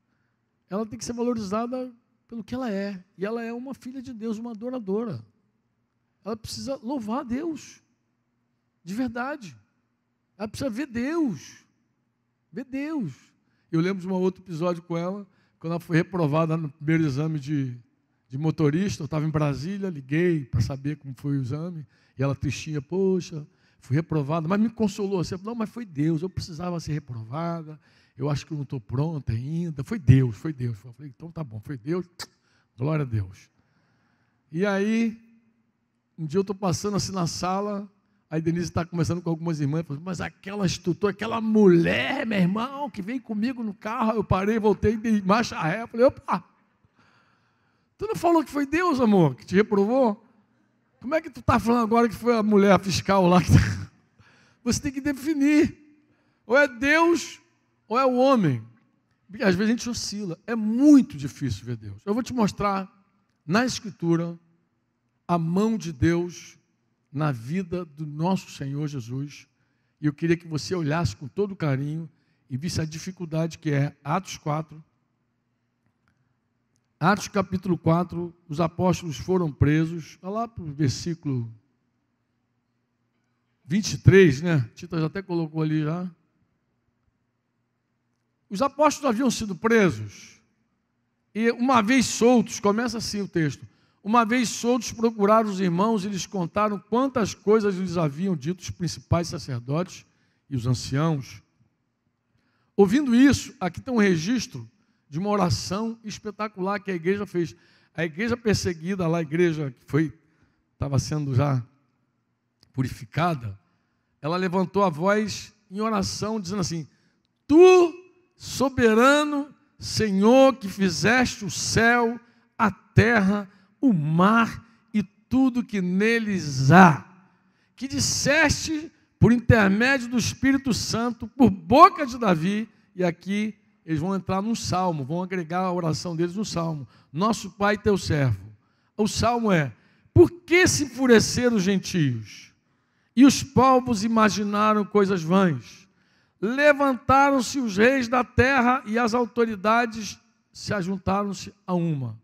Ela tem que ser valorizada pelo que ela é. E ela é uma filha de Deus, uma adoradora. Ela precisa louvar a Deus. De verdade. Ela precisa ver Deus. Ver Deus. Eu lembro de um outro episódio com ela, quando ela foi reprovada no primeiro exame de motorista. Eu estava em Brasília, liguei para saber como foi o exame. E ela tristinha, poxa, fui reprovada. Mas me consolou. Assim, não, mas foi Deus, eu precisava ser reprovada. Eu acho que eu não estou pronta ainda. Foi Deus, foi Deus. Eu falei, então tá bom, foi Deus. Glória a Deus. E aí, um dia eu estou passando assim na sala, aí Denise está conversando com algumas irmãs, falou, mas aquela instrutora, aquela mulher, meu irmão, que veio comigo no carro, eu parei, voltei, dei marcha ré, falei, opa, tu não falou que foi Deus, amor, que te reprovou? Como é que tu está falando agora que foi a mulher fiscal lá? Você tem que definir, ou é Deus, ou é o homem. Porque às vezes a gente oscila, é muito difícil ver Deus. Eu vou te mostrar na Escritura a mão de Deus na vida do nosso Senhor Jesus. E eu queria que você olhasse com todo carinho e visse a dificuldade que é Atos 4. Atos capítulo 4, os apóstolos foram presos. Olha lá para o versículo 23, né? Tita já até colocou ali já. Os apóstolos haviam sido presos. E uma vez soltos, começa assim o texto. Uma vez soltos, procuraram os irmãos e lhes contaram quantas coisas lhes haviam dito os principais sacerdotes e os anciãos. Ouvindo isso, aqui tem um registro de uma oração espetacular que a igreja fez. A igreja perseguida lá, a igreja que estava sendo já purificada, ela levantou a voz em oração, dizendo assim, tu, soberano Senhor, que fizeste o céu, a terra, o mar e tudo que neles há, que disseste por intermédio do Espírito Santo, por boca de Davi, e aqui eles vão entrar num salmo, vão agregar a oração deles no salmo, nosso Pai teu servo. O salmo é, por que se enfureceram os gentios? E os povos imaginaram coisas vãs. Levantaram-se os reis da terra e as autoridades se ajuntaram-se a uma.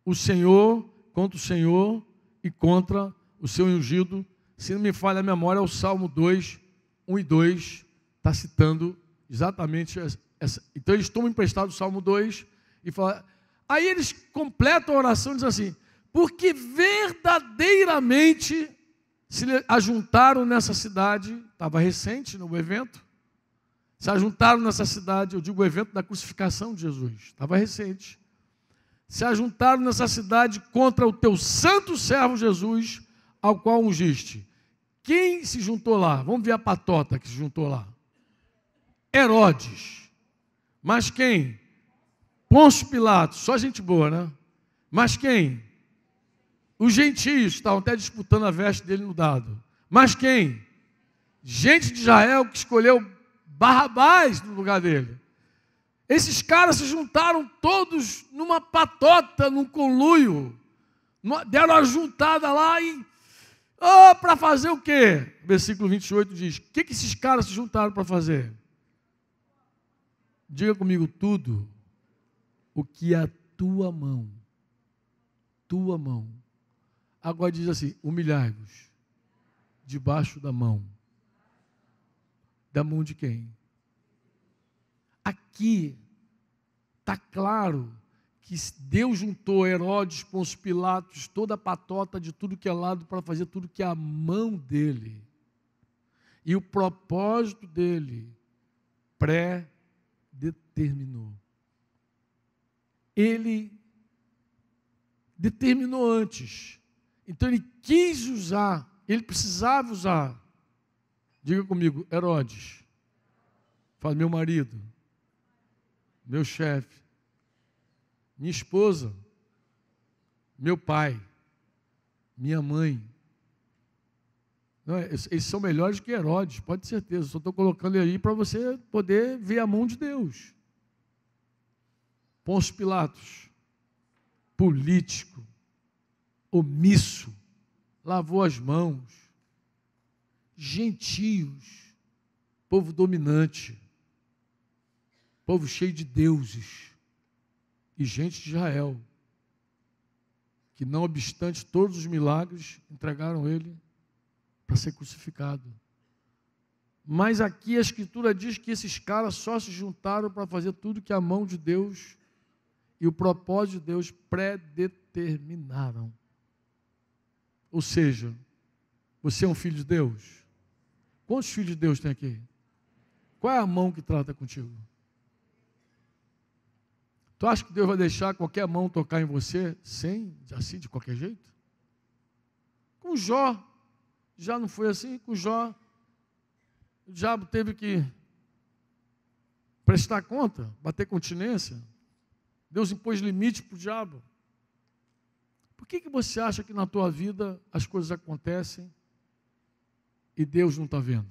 O Senhor contra o Senhor e contra o seu ungido. Se não me falha a memória, é o Salmo 2, 1 e 2, está citando exatamente essa. Então eles tomam emprestado o Salmo 2 e falam. Aí eles completam a oração e dizem assim: porque verdadeiramente se ajuntaram nessa cidade, estava recente no evento, se ajuntaram nessa cidade, eu digo o evento da crucificação de Jesus, estava recente, se ajuntaram nessa cidade contra o teu santo servo Jesus, ao qual ungiste. Quem se juntou lá? Vamos ver a patota que se juntou lá. Herodes. Mas quem? Pôncio Pilatos, só gente boa, né? Mas quem? Os gentios estavam até disputando a veste dele no dado. Mas quem? Gente de Israel que escolheu Barrabás no lugar dele. Esses caras se juntaram todos numa patota, num conluio. Deram a juntada lá e... para fazer o quê? Versículo 28 diz, o que esses caras se juntaram para fazer? Diga comigo, tudo o que a tua mão. Agora diz assim, humilhai-vos debaixo da mão. Da mão de quem? Aqui está claro que Deus juntou Herodes, Pôncio Pilatos, toda a patota de tudo que é lado para fazer tudo que é a mão dele. E o propósito dele pré-determinou. Ele determinou antes. Então ele quis usar, ele precisava usar. Diga comigo, Herodes. Fala, meu marido, meu chefe, minha esposa, meu pai, minha mãe. Não, eles são melhores que Herodes, pode ter certeza. Só estou colocando ele aí para você poder ver a mão de Deus. Pôncio Pilatos, político, omisso, lavou as mãos, gentios, povo dominante, povo cheio de deuses, e gente de Israel, que não obstante todos os milagres, entregaram ele para ser crucificado. Mas aqui a Escritura diz que esses caras só se juntaram para fazer tudo que a mão de Deus e o propósito de Deus predeterminaram. Ou seja, você é um filho de Deus? Quantos filhos de Deus tem aqui? Qual é a mão que trata contigo? Tu acha que Deus vai deixar qualquer mão tocar em você assim, de qualquer jeito? Com Jó, já não foi assim? Com Jó, o diabo teve que prestar conta, bater continência. Deus impôs limite para o diabo. Por que você acha que na tua vida as coisas acontecem e Deus não está vendo?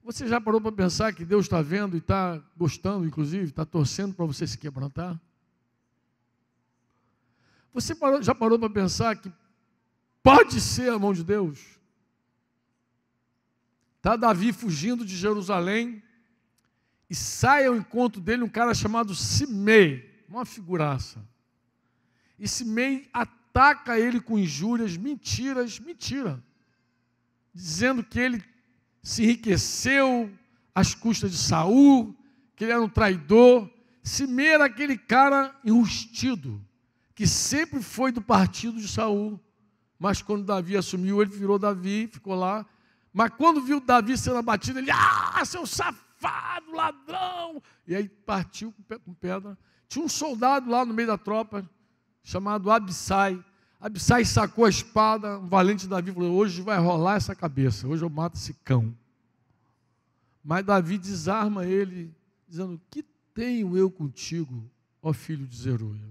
Você já parou para pensar que Deus está vendo e está gostando, inclusive, está torcendo para você se quebrantar? Você já parou para pensar que pode ser a mão de Deus? Está Davi fugindo de Jerusalém e sai ao encontro dele um cara chamado Simei, uma figuraça. E Simei ataca ele com injúrias, mentira, dizendo que ele se enriqueceu às custas de Saul, que ele era um traidor. Simei era aquele cara enrustido, que sempre foi do partido de Saul, mas quando Davi assumiu, ele virou Davi, ficou lá. Mas quando viu Davi sendo abatido, ele, seu safado, ladrão! E aí partiu com pedra. Tinha um soldado lá no meio da tropa, chamado Abissai. Abissai sacou a espada, um valente Davi falou, hoje vai rolar essa cabeça, hoje eu mato esse cão. Mas Davi desarma ele, dizendo, que tenho eu contigo, ó filho de Zeruia?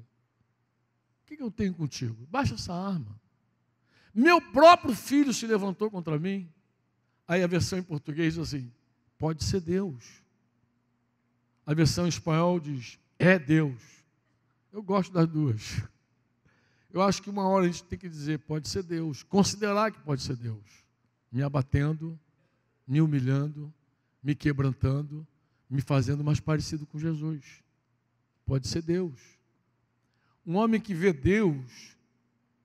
O que eu tenho contigo? Baixa essa arma. Meu próprio filho se levantou contra mim. Aí a versão em português diz assim, pode ser Deus. A versão em espanhol diz, é Deus. Eu gosto das duas. Eu acho que uma hora a gente tem que dizer, pode ser Deus, considerar que pode ser Deus, me abatendo, me humilhando, me quebrantando, me fazendo mais parecido com Jesus. Pode ser Deus. Um homem que vê Deus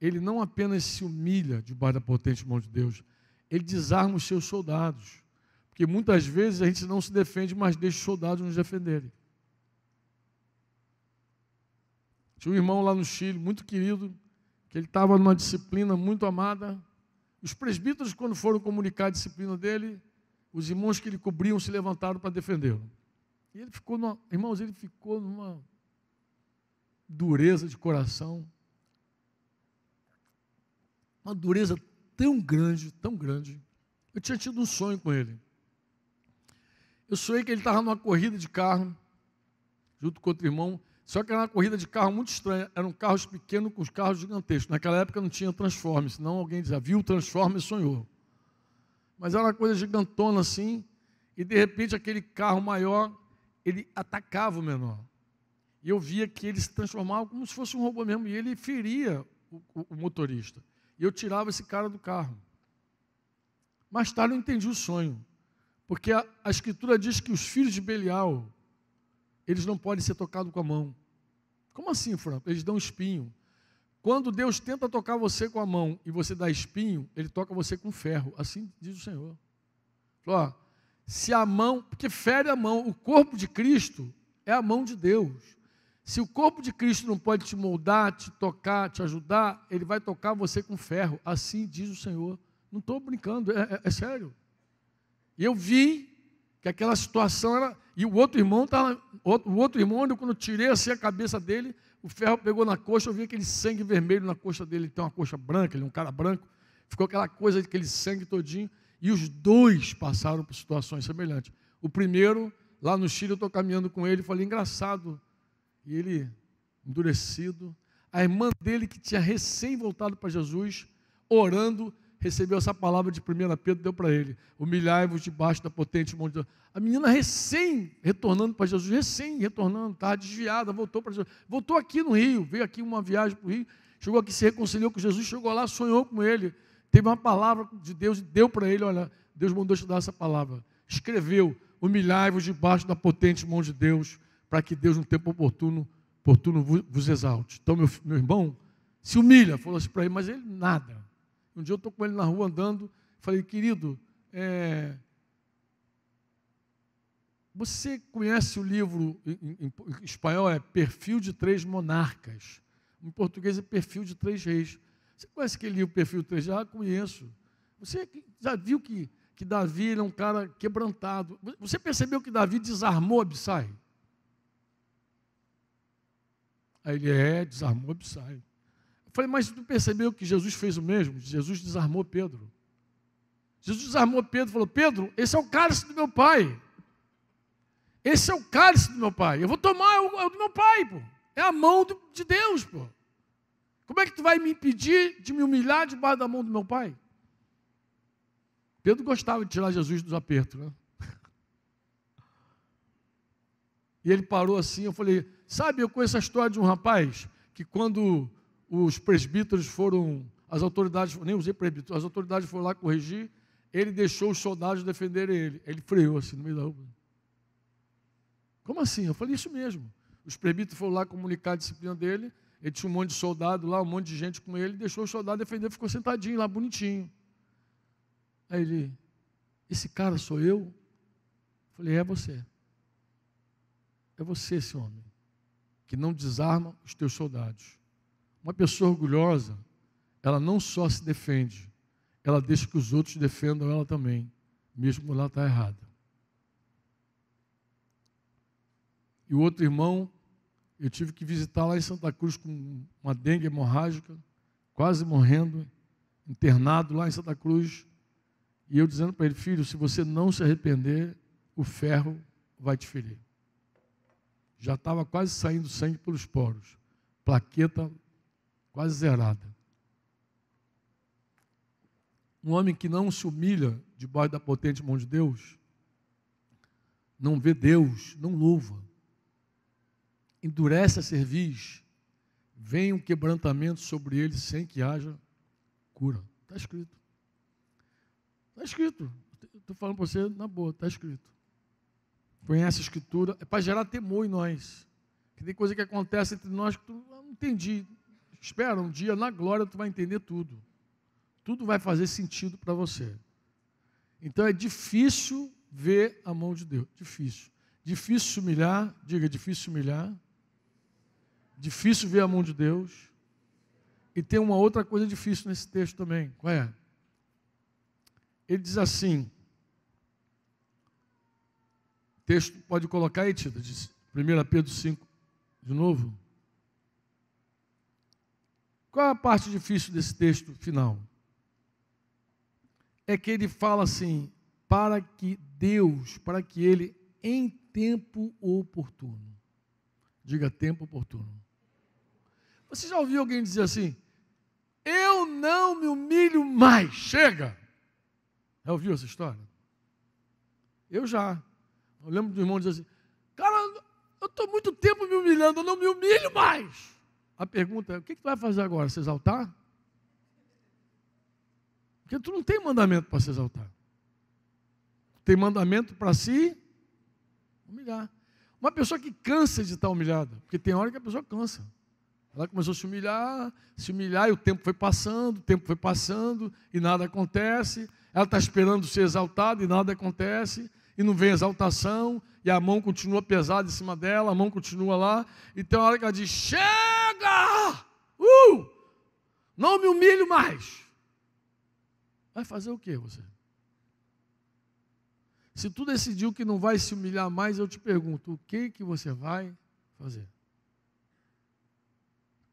ele não apenas se humilha debaixo da potente mão de Deus, ele desarma os seus soldados. Porque muitas vezes a gente não se defende, mas deixa os soldados nos defenderem. Tinha um irmão lá no Chile, muito querido, que ele estava numa disciplina muito amada. Os presbíteros, quando foram comunicar a disciplina dele, os irmãos que ele cobriam se levantaram para defendê-lo. E ele ficou, irmãos, ele ficou numa dureza de coração, uma dureza tão grande, tão grande. Eu tinha tido um sonho com ele. Eu sonhei que ele estava numa corrida de carro, junto com outro irmão, só que era uma corrida de carro muito estranha. Eram carros pequenos com os carros gigantescos. Naquela época não tinha Transformer, senão alguém dizia, viu o Transformer e sonhou. Mas era uma coisa gigantona assim, e de repente aquele carro maior, ele atacava o menor. E eu via que ele se transformava como se fosse um robô mesmo, e ele feria o motorista. E eu tirava esse cara do carro. Mais tarde eu entendi o sonho, porque a Escritura diz que os filhos de Belial, eles não podem ser tocados com a mão. Como assim, Franco? Eles dão espinho. Quando Deus tenta tocar você com a mão e você dá espinho, Ele toca você com ferro. Assim diz o Senhor. Ó, se a mão, porque fere a mão, o corpo de Cristo é a mão de Deus. Se o corpo de Cristo não pode te moldar, te tocar, te ajudar, Ele vai tocar você com ferro. Assim diz o Senhor. Não estou brincando, é sério. E eu vi que aquela situação era... E o outro irmão, quando eu tirei assim a cabeça dele, o ferro pegou na coxa, eu vi aquele sangue vermelho na coxa dele. Ele tem uma coxa branca, ele é um cara branco. Ficou aquela coisa, aquele sangue todinho. E os dois passaram por situações semelhantes. O primeiro, lá no Chile, eu estou caminhando com ele, falei, engraçado. E ele, endurecido. A irmã dele, que tinha recém voltado para Jesus, orando, recebeu essa palavra de 1 Pedro, deu para ele. Humilhai-vos debaixo da potente mão de Deus. A menina recém retornando para Jesus, estava desviada, voltou para Jesus. Voltou aqui no Rio, veio aqui uma viagem para o Rio, chegou aqui, se reconciliou com Jesus, chegou lá, sonhou com ele, teve uma palavra de Deus e deu para ele, olha, Deus mandou te dar essa palavra. Escreveu, humilhai-vos debaixo da potente mão de Deus, para que Deus, no tempo oportuno vos exalte. Então, meu irmão se humilha, falou assim para ele, mas ele nada. Um dia eu estou com ele na rua andando, falei, querido, você conhece o livro, em espanhol é Perfil de Três Monarcas, em português é Perfil de Três Reis. Você conhece aquele livro Perfil de Três Reis? Ah, conheço. Você já viu que Davi ele é um cara quebrantado? Você percebeu que Davi desarmou Abissai? Aí ele desarmou Abissai. Eu falei, mas tu percebeu que Jesus fez o mesmo? Jesus desarmou Pedro. Jesus desarmou Pedro e falou, Pedro, esse é o cálice do meu pai. Esse é o cálice do meu pai. Eu vou tomar, é o do meu pai, pô. É a mão de Deus, pô. Como é que tu vai me impedir de me humilhar debaixo da mão do meu pai? Pedro gostava de tirar Jesus dos apertos, né? E ele parou assim, eu falei, sabe, eu conheço a história de um rapaz que quando os presbíteros foram, as autoridades, nem usei presbítero, as autoridades foram lá corrigir, ele deixou os soldados defenderem ele. Ele freou assim no meio da rua. Como assim? Eu falei, isso mesmo. Os presbíteros foram lá comunicar a disciplina dele, ele tinha um monte de soldado lá, um monte de gente com ele, deixou o soldado defender, ficou sentadinho lá, bonitinho. Aí ele, esse cara sou eu? Eu falei, é você. É você, esse homem, que não desarma os teus soldados. Uma pessoa orgulhosa, ela não só se defende, ela deixa que os outros defendam ela também, mesmo quando ela está errada. E o outro irmão, eu tive que visitar lá em Santa Cruz com uma dengue hemorrágica, quase morrendo, internado lá em Santa Cruz, e eu dizendo para ele, filho, se você não se arrepender, o ferro vai te ferir. Já estava quase saindo sangue pelos poros, plaqueta quase zerada. Um homem que não se humilha debaixo da potente mão de Deus, não vê Deus, não louva, endurece a cerviz, vem um quebrantamento sobre ele sem que haja cura. Está escrito. Está escrito. Estou falando para você na boa, está escrito. Conhece a Escritura, é para gerar temor em nós. Que tem coisa que acontece entre nós que tu não entendi. Espera, um dia na glória tu vai entender tudo. Tudo vai fazer sentido para você. Então é difícil ver a mão de Deus. Difícil. Difícil se humilhar. Diga, difícil se humilhar. Difícil ver a mão de Deus. E tem uma outra coisa difícil nesse texto também. Qual é? Ele diz assim. O texto pode colocar aí, Tita, diz 1 Pedro 5, de novo. Qual é a parte difícil desse texto final? É que ele fala assim, para que ele, em tempo oportuno. Diga, tempo oportuno. Você já ouviu alguém dizer assim, eu não me humilho mais, chega? Já ouviu essa história? Eu já. Eu lembro do irmão dizer assim, cara, eu estou muito tempo me humilhando, eu não me humilho mais. A pergunta é, o que tu vai fazer agora? Se exaltar? Porque tu não tem mandamento para se exaltar. Tu tem mandamento para se humilhar. Uma pessoa que cansa de estar humilhada, porque tem hora que a pessoa cansa. Ela começou a se humilhar e o tempo foi passando e nada acontece. Ela está esperando ser exaltada e nada acontece. E não vem exaltação, e a mão continua pesada em cima dela, a mão continua lá. E tem uma hora que ela diz, chega! Não me humilho mais. Vai fazer o quê você? Se tu decidiu que não vai se humilhar mais, eu te pergunto, o que você vai fazer?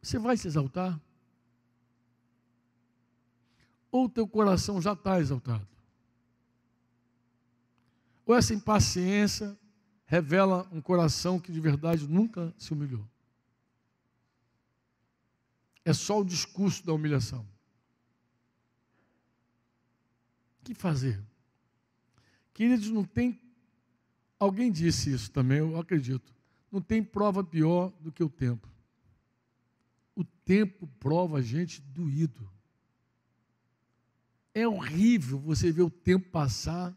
Você vai se exaltar? Ou teu coração já está exaltado? Ou essa impaciência revela um coração que de verdade nunca se humilhou? É só o discurso da humilhação. O que fazer? Queridos, não tem... Alguém disse isso também, eu acredito. Não tem prova pior do que o tempo. O tempo prova a gente doído. É horrível você ver o tempo passar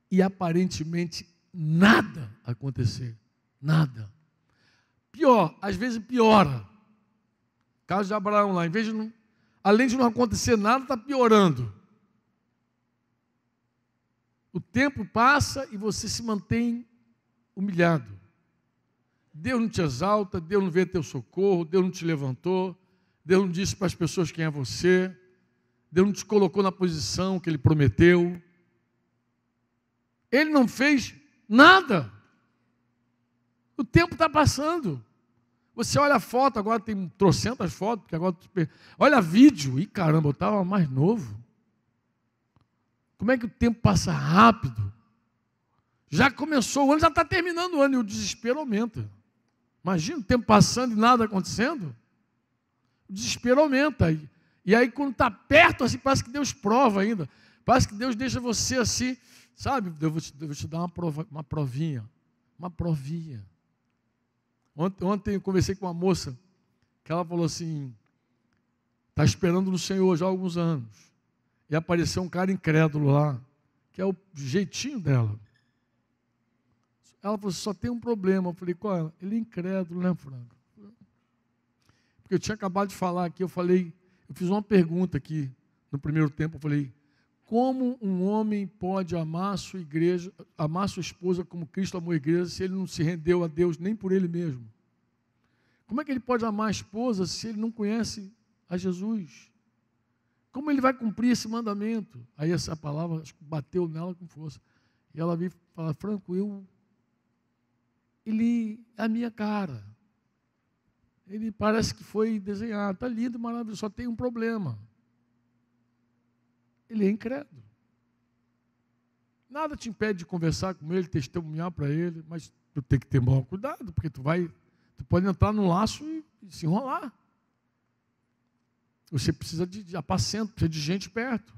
e aparentemente nada acontecer. Nada. Pior, às vezes piora. Caso de Abraão lá, além de não acontecer nada, está piorando. O tempo passa e você se mantém humilhado. Deus não te exalta, Deus não vê teu socorro, Deus não te levantou, Deus não disse para as pessoas quem é você, Deus não te colocou na posição que Ele prometeu. Ele não fez nada. O tempo está passando. Você olha a foto, agora tem trocentas fotos, porque agora olha vídeo, e caramba, eu estava mais novo. Como é que o tempo passa rápido? Já começou o ano, já está terminando o ano, e o desespero aumenta. Imagina o tempo passando e nada acontecendo. O desespero aumenta. E aí quando está perto, assim, parece que Deus prova ainda. Parece que Deus deixa você assim, sabe? Eu vou te dar uma provinha. Uma provinha. Ontem eu conversei com uma moça, que ela falou assim, está esperando no Senhor já há alguns anos. E apareceu um cara incrédulo lá, que é o jeitinho dela. Ela falou, só tem um problema. Eu falei, qual é? Ele é incrédulo, né, Franco? Porque eu tinha acabado de falar aqui, eu fiz uma pergunta aqui, no primeiro tempo, eu falei, como um homem pode amar sua igreja, amar sua esposa como Cristo amou a igreja, se ele não se rendeu a Deus nem por ele mesmo? Como é que ele pode amar a esposa se ele não conhece a Jesus? Como ele vai cumprir esse mandamento? Aí essa palavra bateu nela com força. E ela veio falar, Franco, ele é a minha cara. Ele parece que foi desenhado, está lindo, maravilhoso, só tem um problema. Ele é incrédulo. Nada te impede de conversar com ele, testemunhar para ele, mas tu tem que ter maior cuidado, porque tu pode entrar num laço e se enrolar. Você precisa de apacento, precisa de gente perto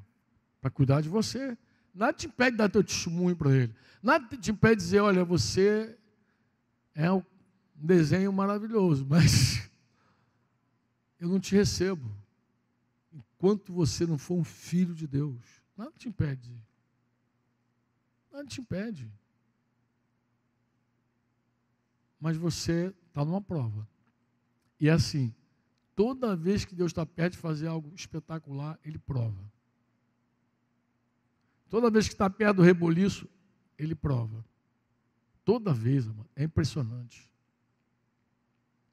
para cuidar de você. Nada te impede de dar teu testemunho para ele. Nada te impede de dizer, olha, você é um desenho maravilhoso, mas eu não te recebo enquanto você não for um filho de Deus. Nada te impede. Nada te impede. Mas você está numa prova. E é assim, Toda vez que Deus está perto de fazer algo espetacular, Ele prova. Toda vez que está perto do reboliço, Ele prova. Toda vez, amado, é impressionante.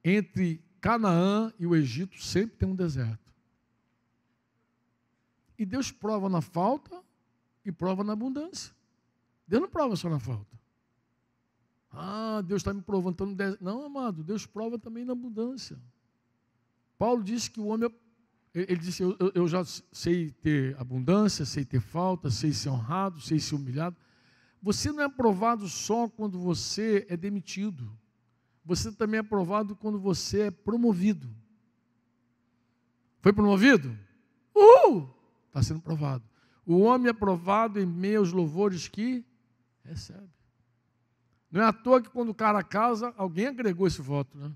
Entre Canaã e o Egito sempre tem um deserto. E Deus prova na falta e prova na abundância. Deus não prova só na falta. Ah, Deus está me provando, então no deserto. Não, amado, Deus prova também na abundância. Paulo disse que o homem, ele disse, eu já sei ter abundância, sei ter falta, sei ser honrado, sei ser humilhado. Você não é provado só quando você é demitido. Você também é provado quando você é promovido. Foi promovido? Está sendo provado. O homem é provado em meio aos louvores que recebe. Não é à toa que quando o cara casa, alguém agregou esse voto, né?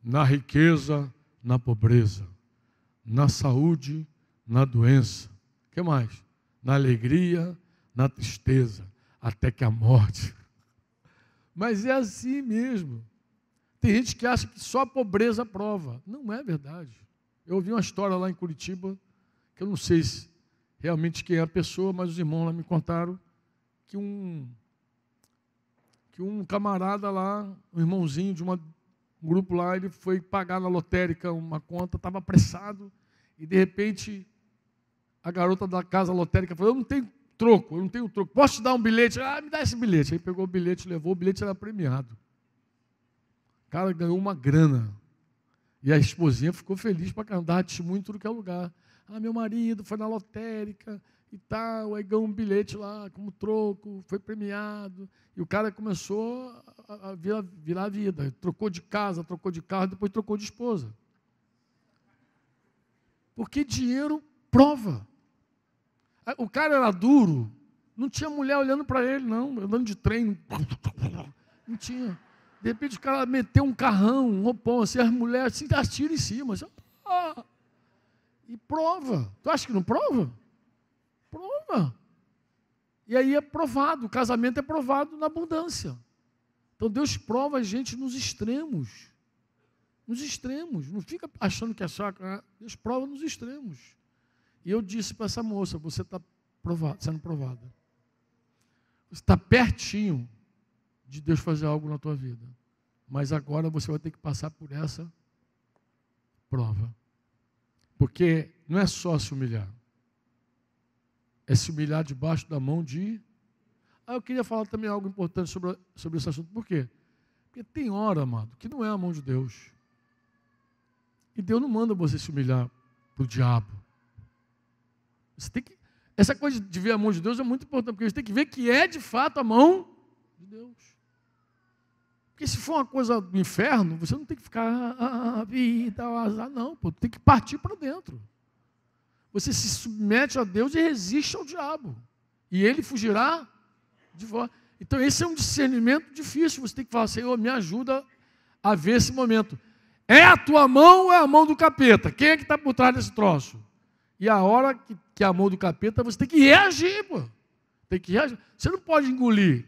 Na riqueza, na pobreza, na saúde, na doença. O que mais? Na alegria, na tristeza, até que a morte. Mas é assim mesmo. Tem gente que acha que só a pobreza prova. Não é verdade. Eu ouvi uma história lá em Curitiba, que eu não sei realmente quem é a pessoa, mas os irmãos lá me contaram que um camarada lá, um irmãozinho de um grupo lá, ele foi pagar na lotérica uma conta, estava apressado, e de repente a garota da casa lotérica falou, eu não tenho troco, posso te dar um bilhete? Ah, me dá esse bilhete. Aí pegou o bilhete, levou, o bilhete era premiado. O cara ganhou uma grana. E a esposinha ficou feliz para andar testemunho em tudo que é lugar. Ah, meu marido foi na lotérica e tal, aí ganhou um bilhete lá como troco, foi premiado. E o cara começou a virar a vida. Trocou de casa, trocou de carro, depois trocou de esposa. Porque dinheiro prova. O cara era duro, não tinha mulher olhando para ele, não, andando de trem. Não tinha. De repente o cara meteu um carrão, um roupão, assim, as mulheres se atiram em cima. Assim, e prova. Tu acha que não prova? Prova. E aí é provado, o casamento é provado na abundância. Então Deus prova a gente nos extremos. Nos extremos. Não fica achando que é só. Deus prova nos extremos. E eu disse para essa moça, você está sendo provada. Você está pertinho de Deus fazer algo na tua vida. Mas agora você vai ter que passar por essa prova. Porque não é só se humilhar. É se humilhar debaixo da mão de... eu queria falar também algo importante sobre esse assunto. Por quê? Porque tem hora, amado, que não é a mão de Deus. E Deus não manda você se humilhar para o diabo. Você tem que... Essa coisa de ver a mão de Deus é muito importante, porque você tem que ver que é de fato a mão de Deus. Porque se for uma coisa do inferno, você não tem que ficar vida, azar, não, pô, tem que partir para dentro. Você se submete a Deus e resiste ao diabo. E ele fugirá de vós. Então esse é um discernimento difícil. Você tem que falar, Senhor, me ajuda a ver esse momento. É a tua mão ou é a mão do capeta? Quem é que está por trás desse troço? E a hora que é a mão do capeta, você tem que reagir, pô. Tem que reagir. Você não pode engolir.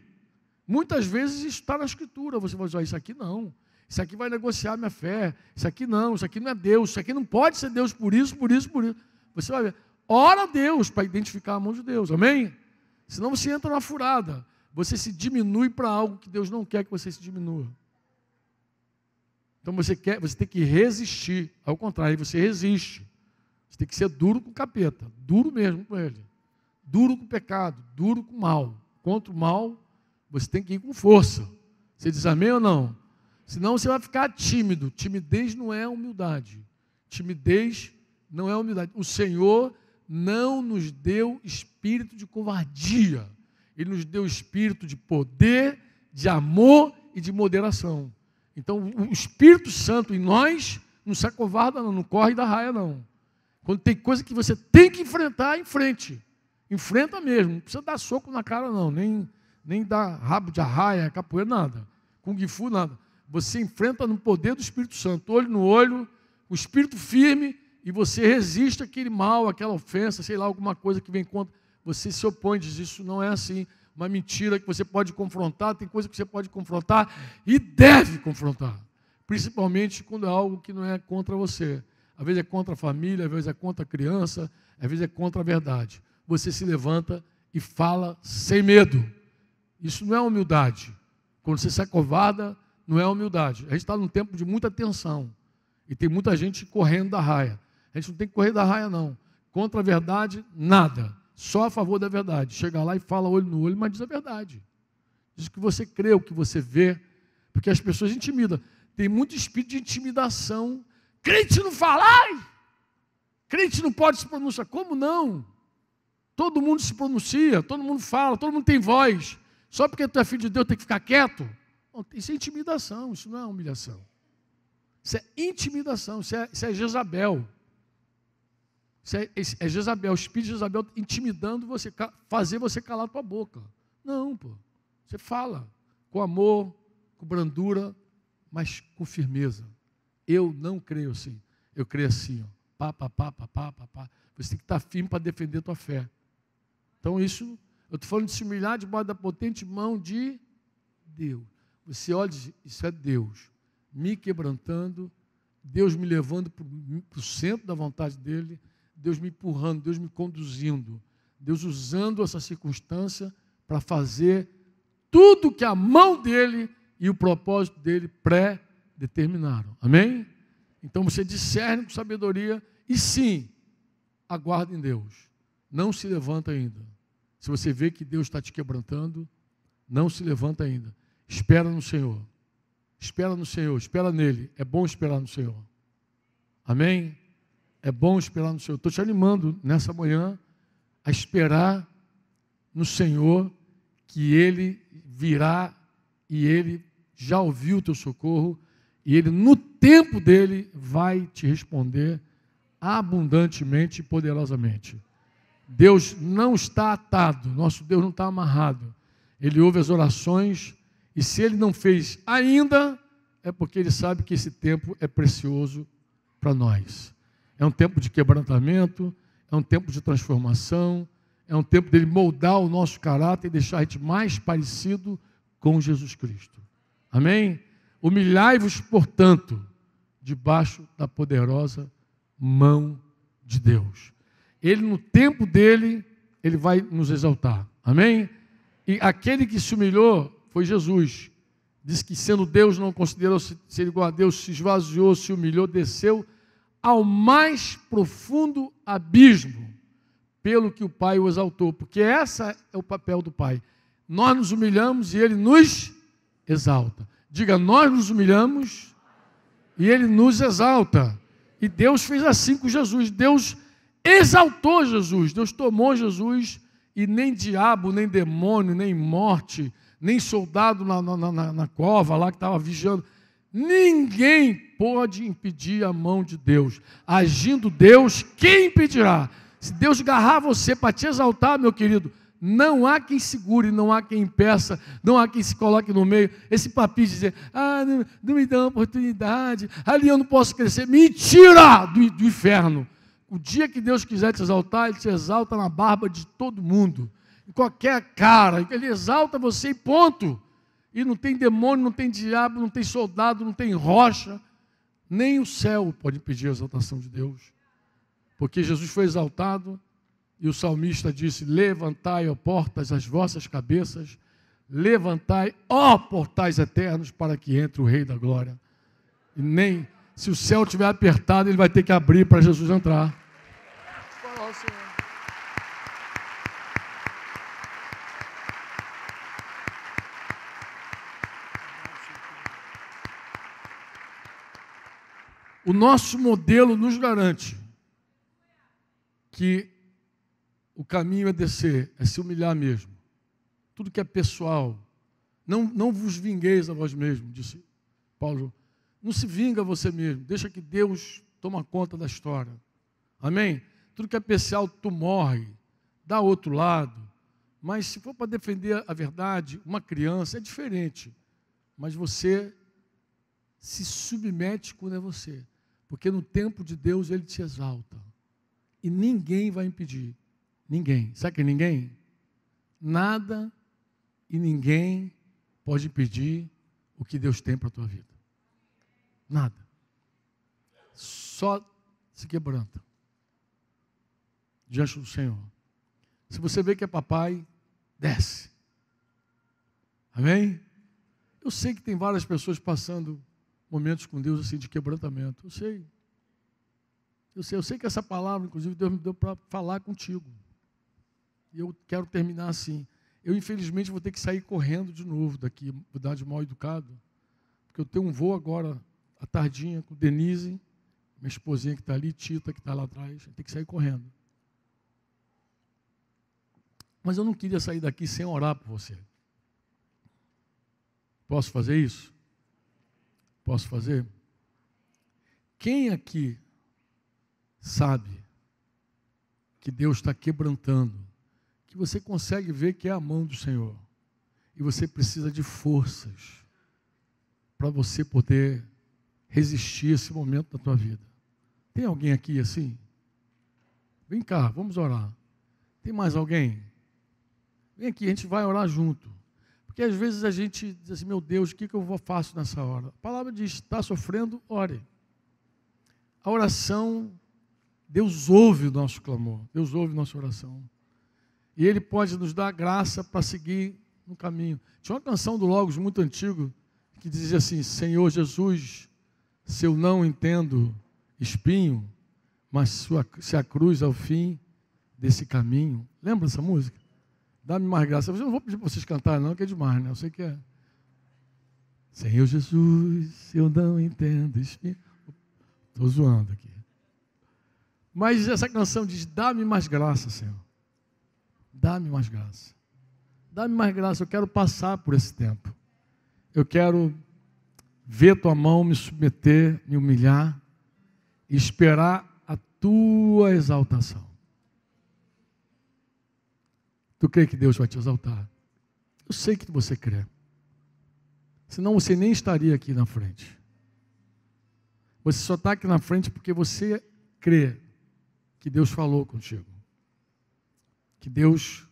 Muitas vezes isso está na Escritura. Você vai dizer, isso aqui não. Isso aqui vai negociar minha fé. Isso aqui não é Deus. Isso aqui não pode ser Deus por isso, por isso, por isso. Você vai ver. Ora a Deus para identificar a mão de Deus. Amém? Senão você entra na furada. Você se diminui para algo que Deus não quer que você se diminua. Então você tem que resistir. Ao contrário, você resiste. Você tem que ser duro com o capeta, duro mesmo com ele, duro com o pecado, duro com o mal. Contra o mal, você tem que ir com força. Você diz amém ou não? Senão você vai ficar tímido. Timidez não é humildade. Timidez não é humildade. O Senhor não nos deu espírito de covardia. Ele nos deu espírito de poder, de amor e de moderação. Então, o Espírito Santo em nós não se acovarda, não corre da raia, não. Quando tem coisa que você tem que enfrentar, enfrente. Enfrenta mesmo. Não precisa dar soco na cara, não. Nem dar rabo de arraia, capoeira, nada. Kung Fu, nada. Você enfrenta no poder do Espírito Santo, olho no olho, o espírito firme, e você resiste àquele mal, àquela ofensa, sei lá, alguma coisa que vem contra. Você se opõe, diz, isso não é assim. Uma mentira que você pode confrontar, tem coisa que você pode confrontar e deve confrontar. Principalmente quando é algo que não é contra você. às vezes é contra a família, às vezes é contra a criança, às vezes é contra a verdade. Você se levanta e fala sem medo. Isso não é humildade. Quando você se acovarda, não é humildade. A gente está num tempo de muita tensão. E tem muita gente correndo da raia. A gente não tem que correr da raia, não. Contra a verdade, nada. Só a favor da verdade. Chega lá e fala olho no olho, mas diz a verdade. Diz o que você crê, o que você vê. Porque as pessoas intimidam. Tem muito espírito de intimidação. Crente não fala, ai! Crente não pode se pronunciar. Como não? Todo mundo se pronuncia, todo mundo fala, todo mundo tem voz. Só porque tu é filho de Deus tem que ficar quieto? Isso é intimidação, isso não é humilhação. Isso é intimidação, isso é Jezabel. Isso é Jezabel, o espírito de Jezabel intimidando você, fazer você calar a tua boca. Não, pô. Você fala com amor, com brandura, mas com firmeza. Eu não creio assim. Eu creio assim, ó. Pá. Você tem que estar firme para defender a tua fé. Então isso, eu estou falando de se humilhar debaixo da potente mão de Deus. Você olha e diz, isso é Deus. Me quebrantando, Deus me levando para o centro da vontade dEle, Deus me empurrando, Deus me conduzindo, Deus usando essa circunstância para fazer tudo que a mão dEle e o propósito dEle pré-determinaram. Amém? Então você discerne com sabedoria e sim, aguarda em Deus. Não se levanta ainda. Se você vê que Deus está te quebrantando, não se levanta ainda. Espera no Senhor. Espera no Senhor, espera nele. É bom esperar no Senhor. Amém? É bom esperar no Senhor. Estou te animando nessa manhã a esperar no Senhor, que Ele virá e Ele já ouviu o teu socorro e Ele, no tempo dEle, vai te responder abundantemente e poderosamente. Deus não está atado, nosso Deus não está amarrado. Ele ouve as orações e se Ele não fez ainda, é porque Ele sabe que esse tempo é precioso para nós. É um tempo de quebrantamento, é um tempo de transformação, é um tempo dele moldar o nosso caráter e deixar a gente mais parecido com Jesus Cristo. Amém? Humilhai-vos, portanto, debaixo da poderosa mão de Deus. Ele, no tempo dele, ele vai nos exaltar. Amém? E aquele que se humilhou foi Jesus. Diz que sendo Deus não considerou ser igual a Deus, se esvaziou, se humilhou, desceu ao mais profundo abismo, pelo que o Pai o exaltou, porque esse é o papel do Pai. Nós nos humilhamos e Ele nos exalta. Diga, nós nos humilhamos e Ele nos exalta. E Deus fez assim com Jesus. Deus exaltou Jesus. Deus tomou Jesus e nem diabo, nem demônio, nem morte, nem soldado na cova lá que estava vigiando. Ninguém pode impedir a mão de Deus. Agindo Deus, quem impedirá? Se Deus agarrar você para te exaltar, meu querido, não há quem segure, não há quem impeça, não há quem se coloque no meio. Esse papinho de dizer, não me dá uma oportunidade, ali eu não posso crescer. Mentira do inferno. O dia que Deus quiser te exaltar, Ele te exalta na barba de todo mundo. Em qualquer cara, Ele exalta você e ponto. E não tem demônio, não tem diabo, não tem soldado, não tem rocha. Nem o céu pode impedir a exaltação de Deus. Porque Jesus foi exaltado e o salmista disse, levantai, ó portas, as vossas cabeças, levantai, ó portais eternos, para que entre o Rei da Glória. E nem, se o céu estiver apertado, ele vai ter que abrir para Jesus entrar. O nosso modelo nos garante que o caminho é descer, é se humilhar mesmo. Tudo que é pessoal. Não vos vingueis a vós mesmos, disse Paulo. Não se vinga a você mesmo. Deixa que Deus toma conta da história. Amém? Tudo que é pessoal, tu morre. Dá outro lado. Mas se for para defender a verdade, uma criança é diferente. Mas você se submete quando é você. Porque no tempo de Deus Ele te exalta. E ninguém vai impedir. Ninguém. Sabe que é ninguém? Nada e ninguém pode impedir o que Deus tem para a tua vida. Nada. Só Se quebranta diante do Senhor. Se você vê que é papai, desce. Amém? Eu sei que tem várias pessoas passando momentos com Deus assim de quebrantamento. Eu sei que essa palavra, inclusive, Deus me deu para falar contigo. E eu quero terminar assim. Eu, infelizmente, vou ter que sair correndo de novo daqui, mudar de mal educado, porque eu tenho um voo agora, à tardinha, com Denise, minha esposinha que está ali, Tita, que está lá atrás. Eu tenho que sair correndo. Mas eu não queria sair daqui sem orar por você. Posso fazer isso? Posso fazer? Quem aqui sabe que Deus está quebrantando, que você consegue ver que é a mão do Senhor, e você precisa de forças para você poder resistir esse momento da tua vida? Tem alguém aqui assim? Vem cá, vamos orar. Tem mais alguém? Vem aqui, a gente vai orar junto. Porque às vezes a gente diz assim, meu Deus, o que eu faço nessa hora? A palavra diz, está sofrendo, ore. A oração, Deus ouve o nosso clamor, Deus ouve a nossa oração. E Ele pode nos dar graça para seguir no caminho. Tinha uma canção do Logos muito antigo, que dizia assim, Senhor Jesus, se eu não entendo espinho, mas se a cruz é o fim desse caminho. Lembra dessa música? Dá-me mais graça. Eu não vou pedir para vocês cantarem não, que é demais, né? Eu sei que é. Senhor Jesus, eu não entendo espinho. Estou zoando aqui. Mas essa canção diz, dá-me mais graça, Senhor. Dá-me mais graça. Dá-me mais graça, eu quero passar por esse tempo. Eu quero ver tua mão me submeter, me humilhar e esperar a tua exaltação. Tu crê que Deus vai te exaltar? Eu sei que você crê. Senão você nem estaria aqui na frente. Você só está aqui na frente porque você crê que Deus falou contigo. Que Deus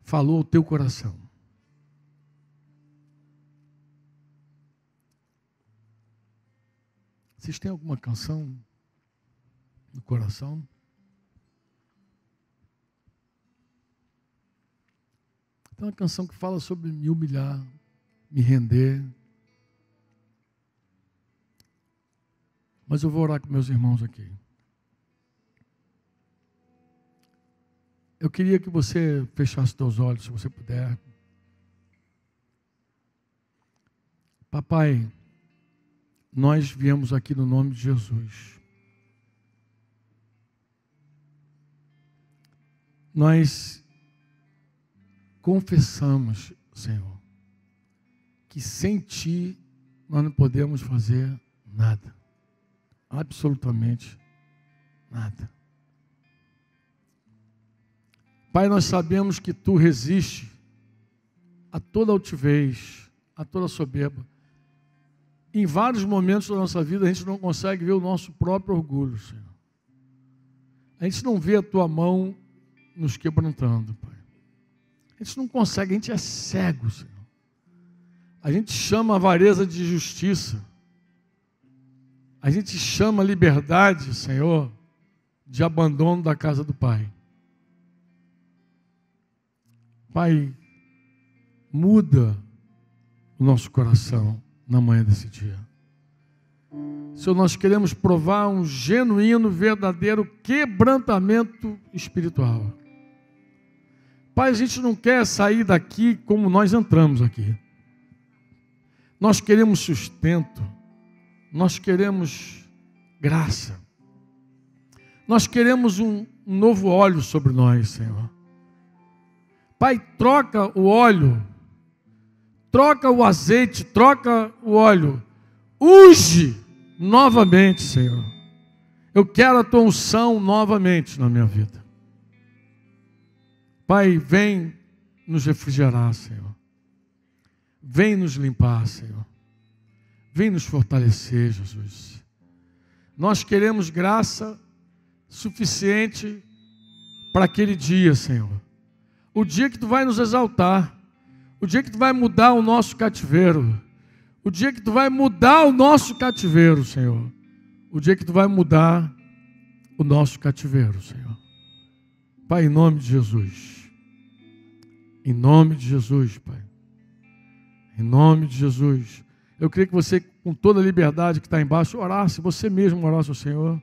falou ao teu coração. Vocês têm alguma canção no coração? Tem uma canção que fala sobre me humilhar, me render. Mas eu vou orar com meus irmãos aqui. Eu queria que você fechasse seus olhos, se você puder. Papai, nós viemos aqui no nome de Jesus. Nós confessamos, Senhor, que sem Ti nós não podemos fazer nada. Absolutamente nada. Pai, nós sabemos que Tu resiste a toda altivez, a toda soberba. Em vários momentos da nossa vida, a gente não consegue ver o nosso próprio orgulho, Senhor. A gente não vê a Tua mão nos quebrantando, Pai. A gente não consegue, a gente é cego, Senhor. A gente chama a avareza de justiça. A gente chama a liberdade, Senhor, de abandono da casa do Pai. Pai, muda o nosso coração na manhã desse dia. Senhor, nós queremos provar um genuíno, verdadeiro quebrantamento espiritual. Pai, a gente não quer sair daqui como nós entramos aqui. Nós queremos sustento. Nós queremos graça. Nós queremos um novo óleo sobre nós, Senhor. Pai, troca o óleo, troca o azeite, troca o óleo. Unge novamente, Senhor. Eu quero a Tua unção novamente na minha vida. Pai, vem nos refrigerar, Senhor. Vem nos limpar, Senhor. Vem nos fortalecer, Jesus. Nós queremos graça suficiente para aquele dia, Senhor. O dia que Tu vai nos exaltar. O dia que Tu vai mudar o nosso cativeiro. O dia que Tu vai mudar o nosso cativeiro, Senhor. o dia que tu vai mudar o nosso cativeiro, Senhor. Pai, em nome de Jesus. Em nome de Jesus, Pai. Em nome de Jesus. Eu queria que você, com toda a liberdade que está embaixo, orasse, você mesmo orasse ao Senhor.